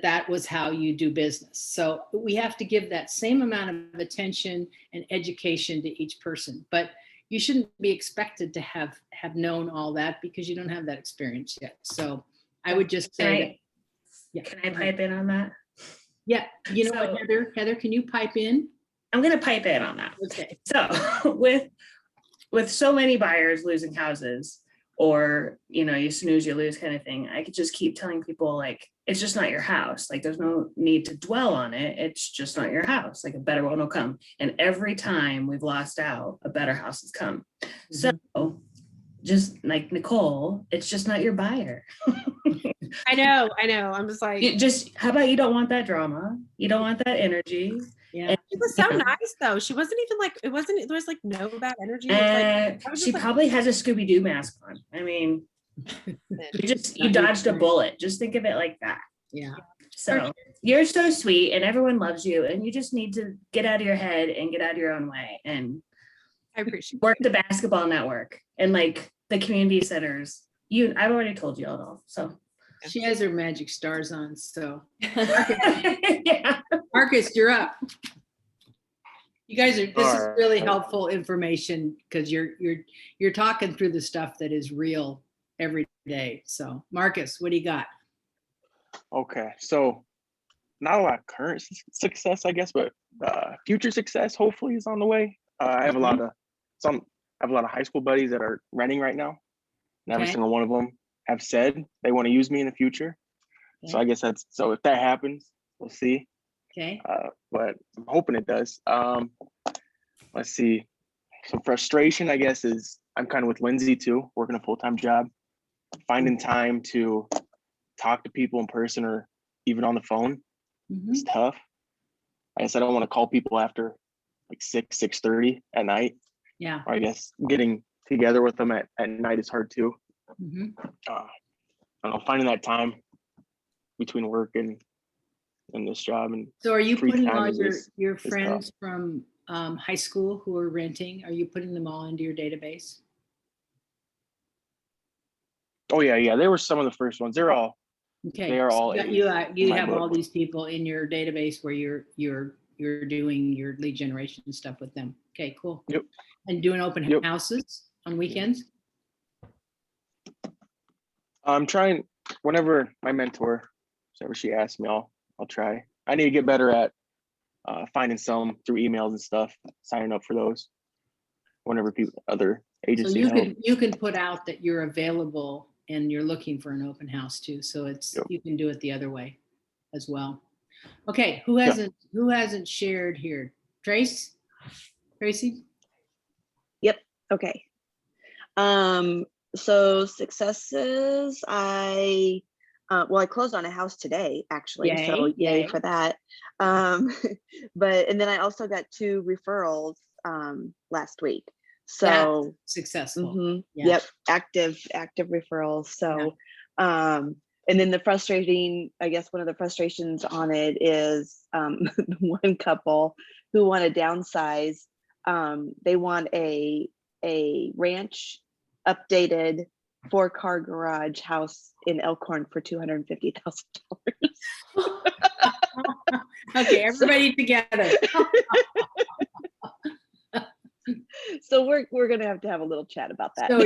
that was how you do business. So we have to give that same amount of attention and education to each person, but you shouldn't be expected to have known all that because you don't have that experience yet. So I would just say, Can I pipe in on that? yeah, you know So- what, Heather, can you pipe in? I'm gonna pipe in on that. Okay. So with so many buyers losing houses, or you snooze, you lose kind of thing, I could just keep telling people like, it's just not your house. Like there's no need to dwell on it. It's just not your house. Like a better one will come. And every time we've lost out, a better house has come. So just like Nicole, it's just not your buyer. I know. I'm just like, How about you don't want that drama? You don't want that energy. Yeah. she was so Yeah. nice though. She wasn't even like, there was like no bad energy. It was like, And I was she just like- probably has a Scooby-Doo mask on. I mean, you dodged a bullet. Just think of it like that. Yeah. So you're so sweet and everyone loves you, and you just need to get out of your head and get out of your own way and I appreciate work the basketball network and like the community centers. I've already told you all. So She has her magic stars on, so yeah. Marcus, you're up. You guys this is Alright. really helpful information because you're talking through the stuff that is real every day. So Marcus, what do you got? Okay, so not a lot of current success, I guess, but future success hopefully is on the way. I have a lot of high school buddies that are renting right now, and every Okay. single one of them have said they want to use me in the future. So Okay. I guess so if that happens, we'll see. Okay. But I'm hoping it does. Let's see. Some frustration, I guess, is I'm kind of with Lindsay too, working a full-time job, finding time to talk to people in person or even on the phone. Mhm. It's tough. I guess I don't want to call people after like 6:30 at night. Yeah. Or I guess getting together with them at night is hard too. Mhm. I don't know, finding that time between work and this job and So are you free putting time all is your tough. friends from high school who are renting, are you putting them all into your database? Oh yeah, they were some of the first ones. They're all Okay. They are so all you in you my have all book. these people in your database where you're doing your lead generation stuff with them. Okay, cool. Yep. And doing open Yep. houses on weekends? I'm trying whenever my mentor, whenever she asks me, I'll try. I need to get better at finding some through emails and stuff, signing up for those whenever other So agencies you help. you can put out that you're available and you're looking for an open house too. So Yep. you can do it the other way as well. Okay, who hasn't shared here? Tracy? Okay. So successes, I closed on a house today, actually. So Yay, yay yay. for that. And then I also got 2 referrals last week. So Successful. mhm, Yeah. yep, active referrals. So and then I guess one of the frustrations on it is one couple who want to downsize. They want a ranch updated 4-car garage house in Elkhorn for $250,000. Okay, everybody together. So we're gonna have to have a little chat about that. So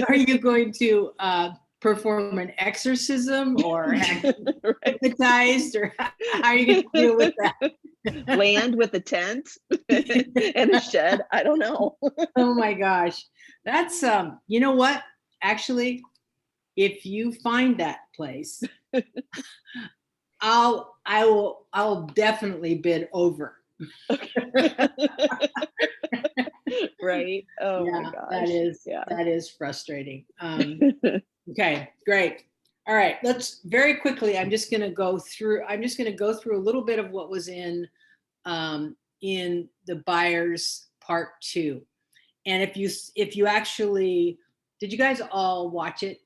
are you going to perform an exorcism or have Right. hypnotized or how are you going to deal with that? Land with a tent and a shed. I don't know. Oh my gosh. That's you know what? Actually, if you find that place, I'll definitely bid over. Right. Oh my Yeah, gosh. that is frustrating. Okay, great. All right, let's very quickly. I'm just going to go through a little bit of what was in the buyers part 2. And if you actually, did you guys all watch it?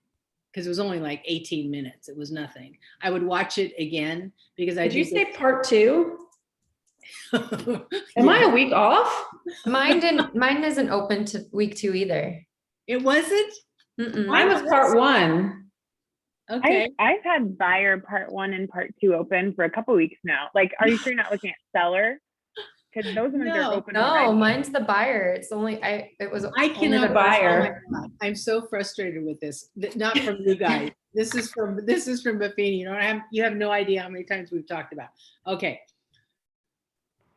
Because it was only like 18 minutes. It was nothing. I would watch it again because I Did you do say get- part 2? Am I a week off? Mine isn't open to week 2 either. It wasn't? Mm-mm. Mine was part 1. Okay. I've had buyer part 1 and part 2 open for a couple weeks now. Like, are you sure you're not looking at seller? Because those ones are No. open No, already. mine's the buyer. It's only, it was I only cannot the buyer. buyer. Oh my God, I'm so frustrated with this. Not from you guys. This is from Buffini. You have no idea how many times we've talked about. Okay.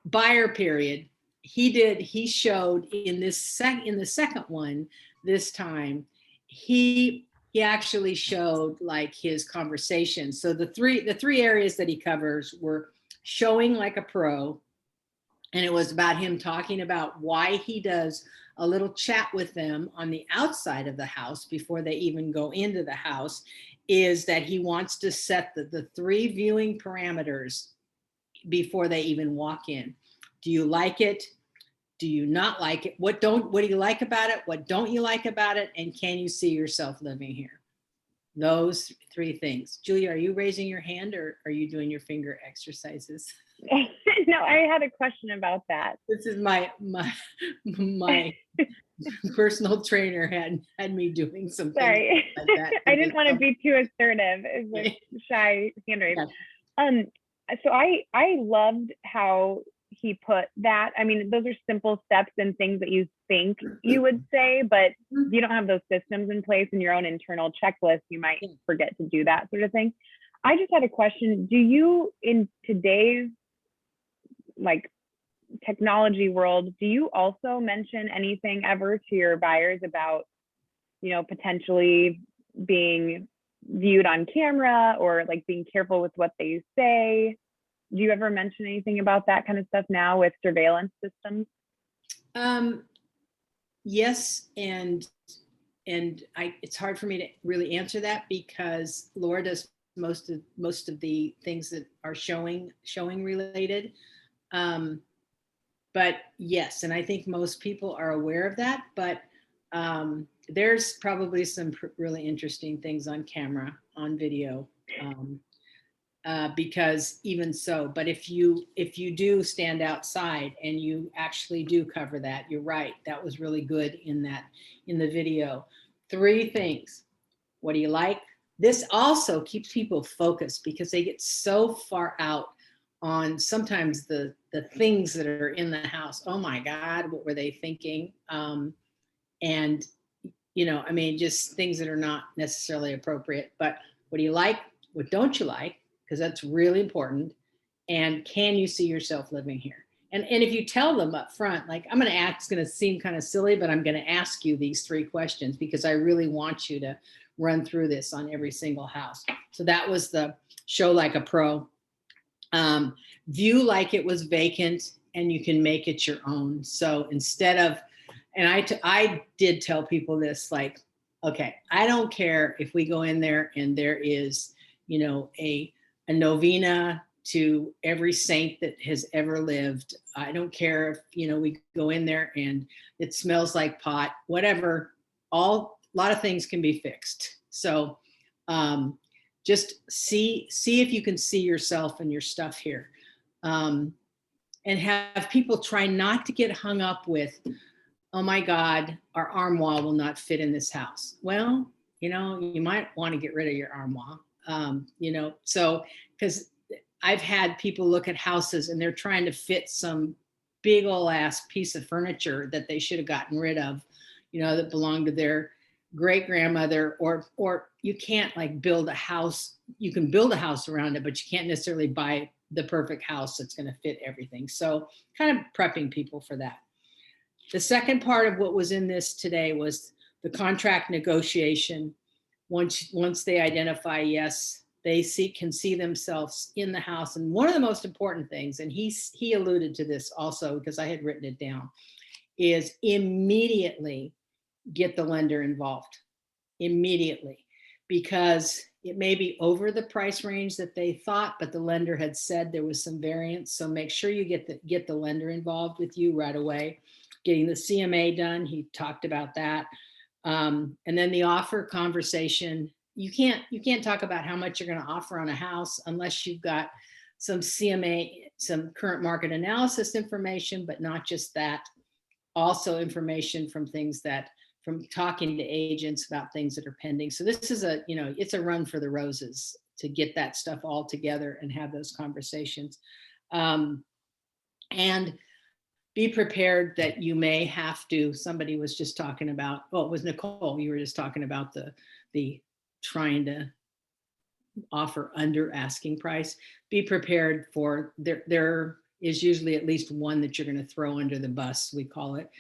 Buyer period. He showed in the second one this time, he actually showed like his conversation. So the three areas that he covers were showing like a pro, and it was about him talking about why he does a little chat with them on the outside of the house before they even go into the house, is that he wants to set the 3 viewing parameters before they even walk in. Do you like it? Do you not like it? What do you like about it? What don't you like about it? And can you see yourself living here? Those 3 things. Julia, are you raising your hand or are you doing your finger exercises? No, I had a question about that. This is my personal trainer had me doing some things Sorry. like that. I didn't want to be too assertive. It's a shy hand raise. Yeah. So I loved how he put that. I mean, those are simple steps and things that you think you would say, but if you don't have those systems in place in your own internal checklist, you might forget to do that sort of thing. I just had a question. Do you, in today's like technology world, do you also mention anything ever to your buyers about, potentially being viewed on camera or like being careful with what they say? Do you ever mention anything about that kind of stuff now with surveillance systems? Yes, and it's hard for me to really answer that because Laura does most of the things that are showing related. But yes, and I think most people are aware of that, but there's probably some really interesting things on camera, on video, because even so, but if you do stand outside and you actually do cover that, you're right, that was really good in the video. 3 things. What do you like? This also keeps people focused because they get so far out on sometimes the things that are in the house. Oh my God, what were they thinking? And I mean, just things that are not necessarily appropriate. But what do you like? What don't you like? Because that's really important. And can you see yourself living here? And if you tell them up front, like, it's going to seem kind of silly, but I'm going to ask you these 3 questions because I really want you to run through this on every single house. So that was the show like a pro. View like it was vacant and you can make it your own. So instead of, and I did tell people this, like, okay, I don't care if we go in there and there is, a novena to every saint that has ever lived. I don't care if, we go in there and it smells like pot, whatever, a lot of things can be fixed. So just see if you can see yourself and your stuff here. And have people try not to get hung up with, oh my God, our armoire will not fit in this house. Well, you might want to get rid of your armoire, so, because I've had people look at houses and they're trying to fit some big ol' ass piece of furniture that they should have gotten rid of, that belonged to their great grandmother, or you can't like build a house. You can build a house around it, but you can't necessarily buy the perfect house that's going to fit everything. So kind of prepping people for that. The second part of what was in this today was the contract negotiation. Once they identify, yes, they can see themselves in the house. And one of the most important things, and he alluded to this also because I had written it down, is immediately get the lender involved. Immediately, because it may be over the price range that they thought, but the lender had said there was some variance. So make sure you get the lender involved with you right away. Getting the CMA done, he talked about that. And then the offer conversation. You can't talk about how much you're going to offer on a house unless you've got some CMA, some current market analysis information, but not just that. Also information from things that from talking to agents about things that are pending. So this is a, it's a run for the roses to get that stuff all together and have those conversations. And be prepared that you may have to, somebody was just talking about, oh, it was Nicole, you were just talking about the trying to offer under asking price. Be prepared for, there is usually at least one that you're going to throw under the bus, we call it,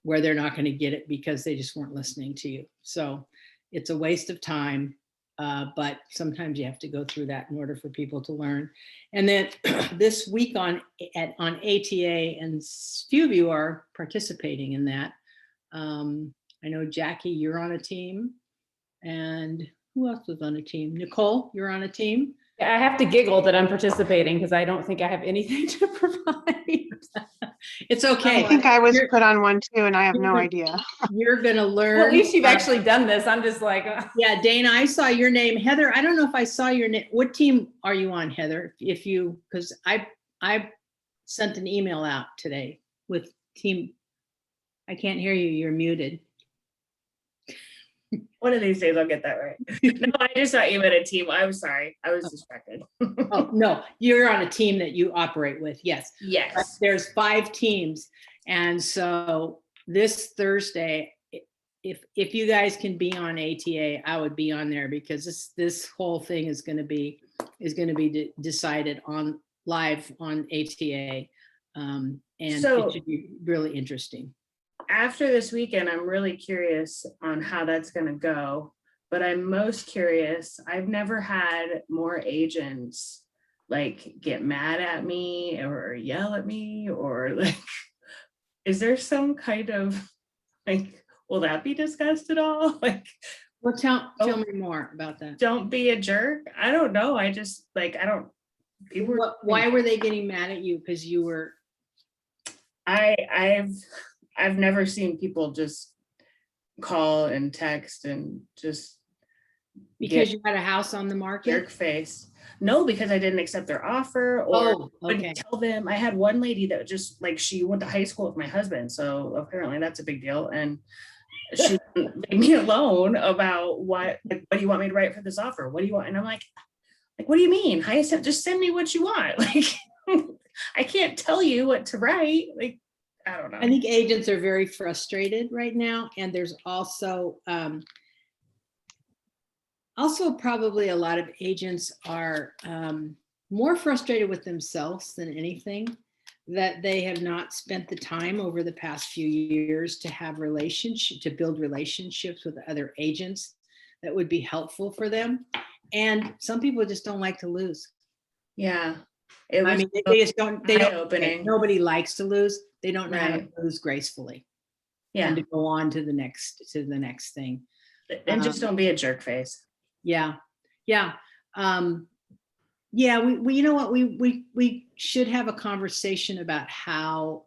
where they're not going to get it because they just weren't listening to you. So it's a waste of time, but sometimes you have to go through that in order for people to learn. And then this week on ATA, and few of you are participating in that. I know Jackie, you're on a team, and who else was on a team? Nicole, you're on a team. I have to giggle that I'm participating because I don't think I have anything to provide. It's okay. I think I was put on one too, and I have no idea. You're going to learn. Well, at least you've actually done this. I'm just like, Yeah, Dana, I saw your name. Heather, I don't know if I saw your name. What team are you on, Heather? If you, because I sent an email out today with team. I can't hear you. You're muted. One of these days I'll get that right. No, I just thought you meant a team. I'm sorry. I was distracted. Oh, no, you're on a team that you operate with. Yes. Yes. There's 5 teams. And so this Thursday, if you guys can be on ATA, I would be on there because this whole thing is going to be decided on live on ATA. And So- it should be really interesting. After this weekend, I'm really curious on how that's going to go. But I'm most curious. I've never had more agents like get mad at me or yell at me, or like, is there some kind of like, will that be discussed at all? Like, Well, tell me more about that. don't be a jerk. I don't know. I just like, I don't. People were, Why were they getting mad at you? Because you were. I've never seen people just call and text and just Because you had a house on the market? jerk face. No, because I didn't accept their offer or Oh, okay. wouldn't tell them. I had one lady that just like, she went to high school with my husband, so apparently that's a big deal. And she made me alone about what do you want me to write for this offer? What do you want? And I'm like, what do you mean? Just send me what you want. Like, I can't tell you what to write. Like, I don't know. I think agents are very frustrated right now. And there's also probably a lot of agents are more frustrated with themselves than anything, that they have not spent the time over the past few years to build relationships with other agents that would be helpful for them. And some people just don't like to lose. Yeah. I mean, they just don't, eye-opening. nobody likes to lose. They don't know how to Right. lose gracefully Yeah. and to go on to the next thing. And just don't be a jerk face. Yeah. Yeah. We you know what, we should have a conversation about how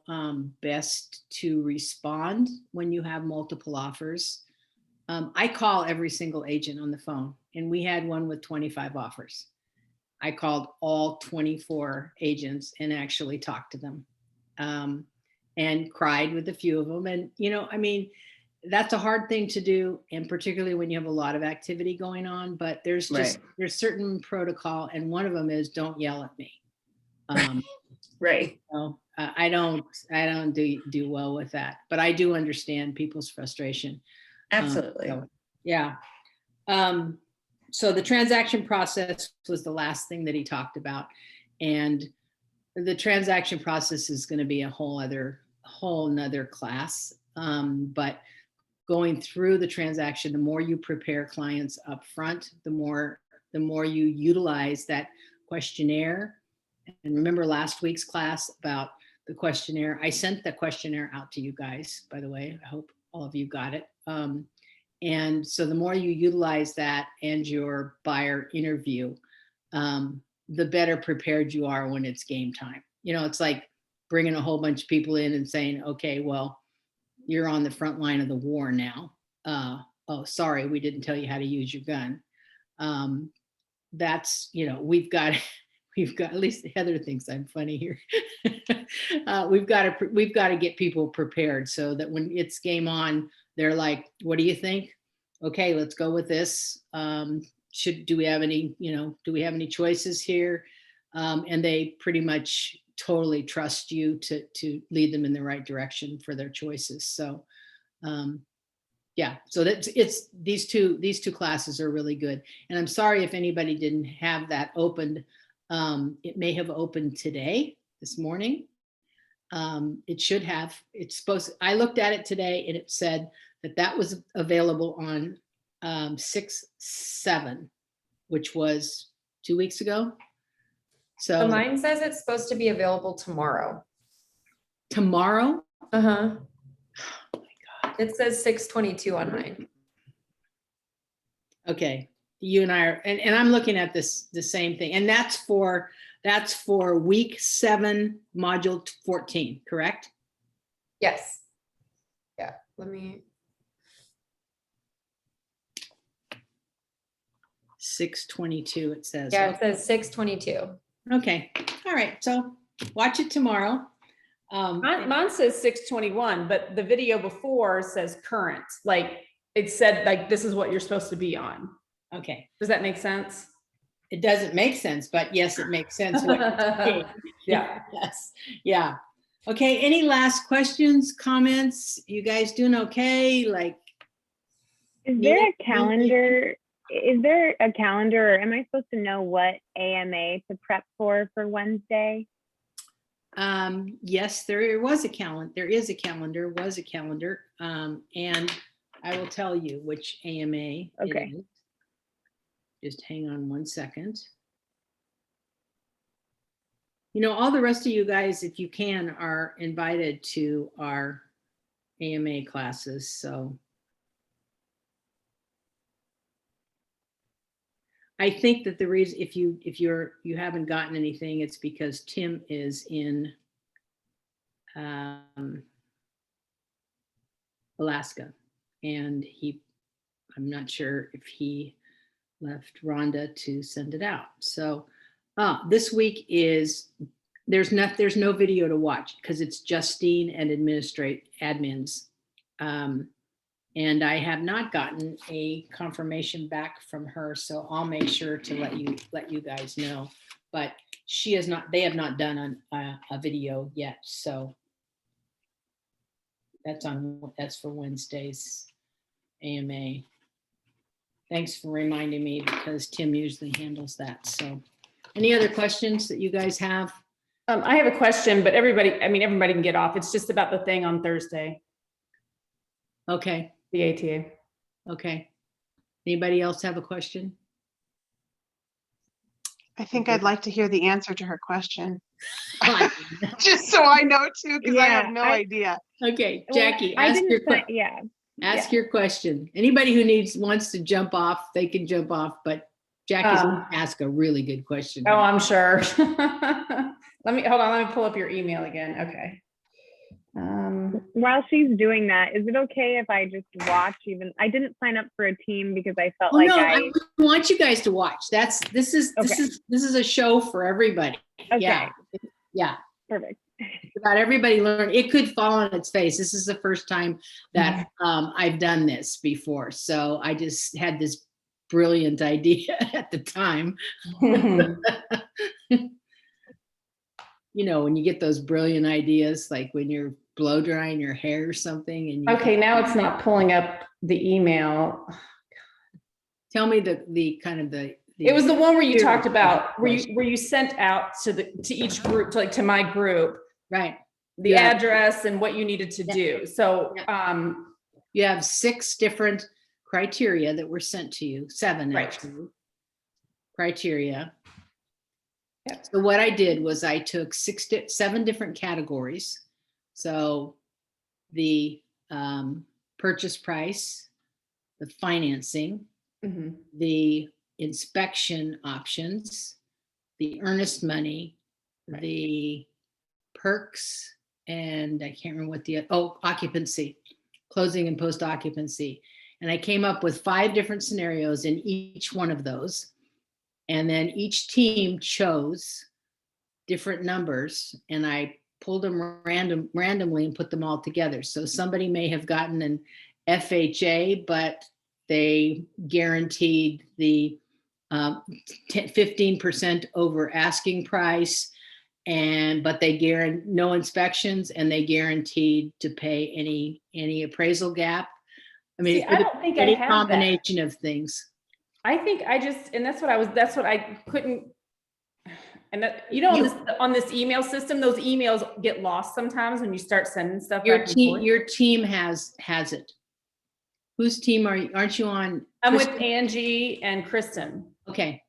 best to respond when you have multiple offers. I call every single agent on the phone, and we had one with 25 offers. I called all 24 agents and actually talked to them, and cried with a few of them. And, I mean, that's a hard thing to do. And particularly when you have a lot of activity going on, but there's certain protocol. And one of them is don't yell at me. Right. So, I don't do well with that, but I do understand people's frustration. Absolutely. Yeah. So the transaction process was the last thing that he talked about. And the transaction process is going to be a whole nother class. But going through the transaction, the more you prepare clients up front, the more you utilize that questionnaire. And remember last week's class about the questionnaire. I sent the questionnaire out to you guys, by the way. I hope all of you got it. And so the more you utilize that and your buyer interview, the better prepared you are when it's game time. It's like bringing a whole bunch of people in and saying, okay, well, you're on the front line of the war now. Oh, sorry, we didn't tell you how to use your gun. That's, we've got, at least Heather thinks I'm funny here. We've got to get people prepared so that when it's game on, they're like, what do you think? Okay, let's go with this. Do we have any, do we have any choices here? And they pretty much totally trust you to lead them in the right direction for their choices. So, yeah, so it's these two classes are really good. And I'm sorry if anybody didn't have that opened. It may have opened today, this morning. It should have. I looked at it today and it said that was available on 6/7, which was 2 weeks ago. So So mine says it's supposed to be available tomorrow. tomorrow, Uh-huh. It says 6/22 on mine. okay, you and I are, and I'm looking at the same thing, and that's for week 7, module 14, correct? Yes. Yeah, let me. 6/22, it says. Yeah, it says 6/22. Okay, all right, so watch it tomorrow. Mine says 6/21, but the video before says current. Like it said, like this is what you're supposed to be on. Okay, Does that make sense? it doesn't make sense, but yes, it makes sense. what you're saying. Yeah. Yes, yeah. Okay, any last questions, comments? You guys doing okay? Like, Is there a calendar? Is there a calendar, or am I supposed to know what AMA to prep for Wednesday? yes, there was a calendar. There is a calendar. Was a calendar, and I will tell you which AMA. Okay. It is. Just hang on one second. All the rest of you guys, if you can, are invited to our AMA classes. So I think that the reason, if you haven't gotten anything, it's because Tim is in Alaska, and I'm not sure if he left Rhonda to send it out. So this week there's no video to watch because it's Justine and admins. And I have not gotten a confirmation back from her, so I'll make sure to let you guys know. But they have not done a video yet. So that's for Wednesday's AMA. Thanks for reminding me because Tim usually handles that. So any other questions that you guys have? I have a question, but everybody can get off. It's just about the thing on Thursday, Okay, the ATA. okay. Anybody else have a question? I think I'd like to hear the answer to her question, Fine. just so I know too, because I have Yeah, no idea. Okay, Well, Jackie, I ask didn't your sign- yeah. ask your question. Anybody who wants to jump off, they can jump off, but Jackie's gonna ask a really good question. Oh, I'm sure. Let me pull up your email again. Okay. While she's doing that, is it okay if I just watch? I didn't sign up for a team because I felt Oh, like no, I want you guys to watch. This is a show for everybody. Okay. Yeah. Perfect. It's about everybody learn. It could fall on its face. This is the first time that I've done this before. So I just had this brilliant idea at the time. When you get those brilliant ideas, like when you're blow drying your hair or something. And Okay, now it's not pulling up the email. Tell me the kind of the. It was the one where you Here. talked about where you sent out to each group, to my group, Right. the Yeah. address and what you needed to do. So you have 6 different criteria that were sent to you, 7 Right. actually. Criteria. Yep. So what I did was I took 7 different categories. So the purchase price, the financing, the inspection options, the earnest money, the perks, and I can't remember what occupancy, closing and post occupancy. And I came up with 5 different scenarios in each one of those. And then each team chose different numbers, and I pulled them randomly and put them all together. So somebody may have gotten FHA, but they guaranteed the 15% over asking price. But they guarantee no inspections, and they guaranteed to pay any appraisal gap. I mean, See, it I could don't think be I any have that. combination of things. I think I just, and that's what I couldn't. And that, you know, on this email system, those emails get lost sometimes when you start sending stuff Your back and team, forth. your team has it. Whose team aren't you on? I'm with Kristen? Angie and Kristen. Okay,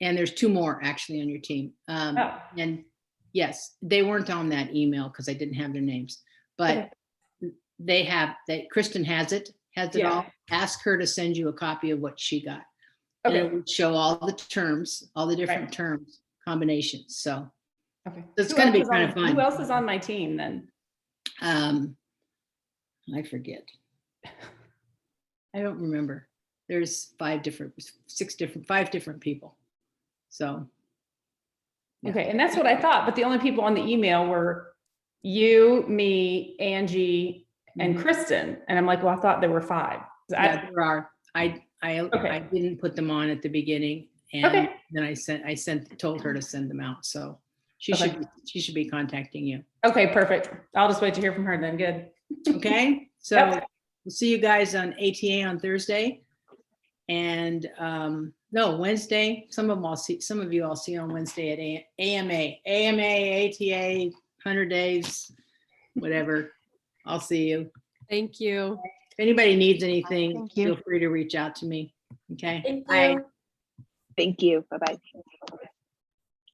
and there's 2 more actually on your team. Oh. And yes, they weren't on that email because I didn't have their names, but Kristen has it Yeah. all. Ask her to send you a copy of what she got. And Okay. it would show all the terms, all the different Right. terms, combinations. So Okay. it's Who gonna be else is kind of on- fun. Who else is on my team then? I forget. I don't remember. There's 5 different people. So. yeah. Okay, and that's what I thought, but the only people on the email were you, me, Angie, and Mhm. Kristen. And I'm like, well, I thought there were 5. Yeah, there are. I Okay. didn't put them on at the beginning, and Okay. then I told her to send them out. So she Okay. should be contacting you. Okay, perfect. I'll just wait to hear from her then. Good. Okay, so Yep. we'll see you guys on ATA on Thursday, and no, Wednesday. Some of you I'll see on Wednesday at AMA, ATA, 100 days, whatever. I'll see you. Thank you. If anybody needs anything, Thank you. feel free to reach out to me. Okay. Thank Bye. you. Thank you. Bye-bye.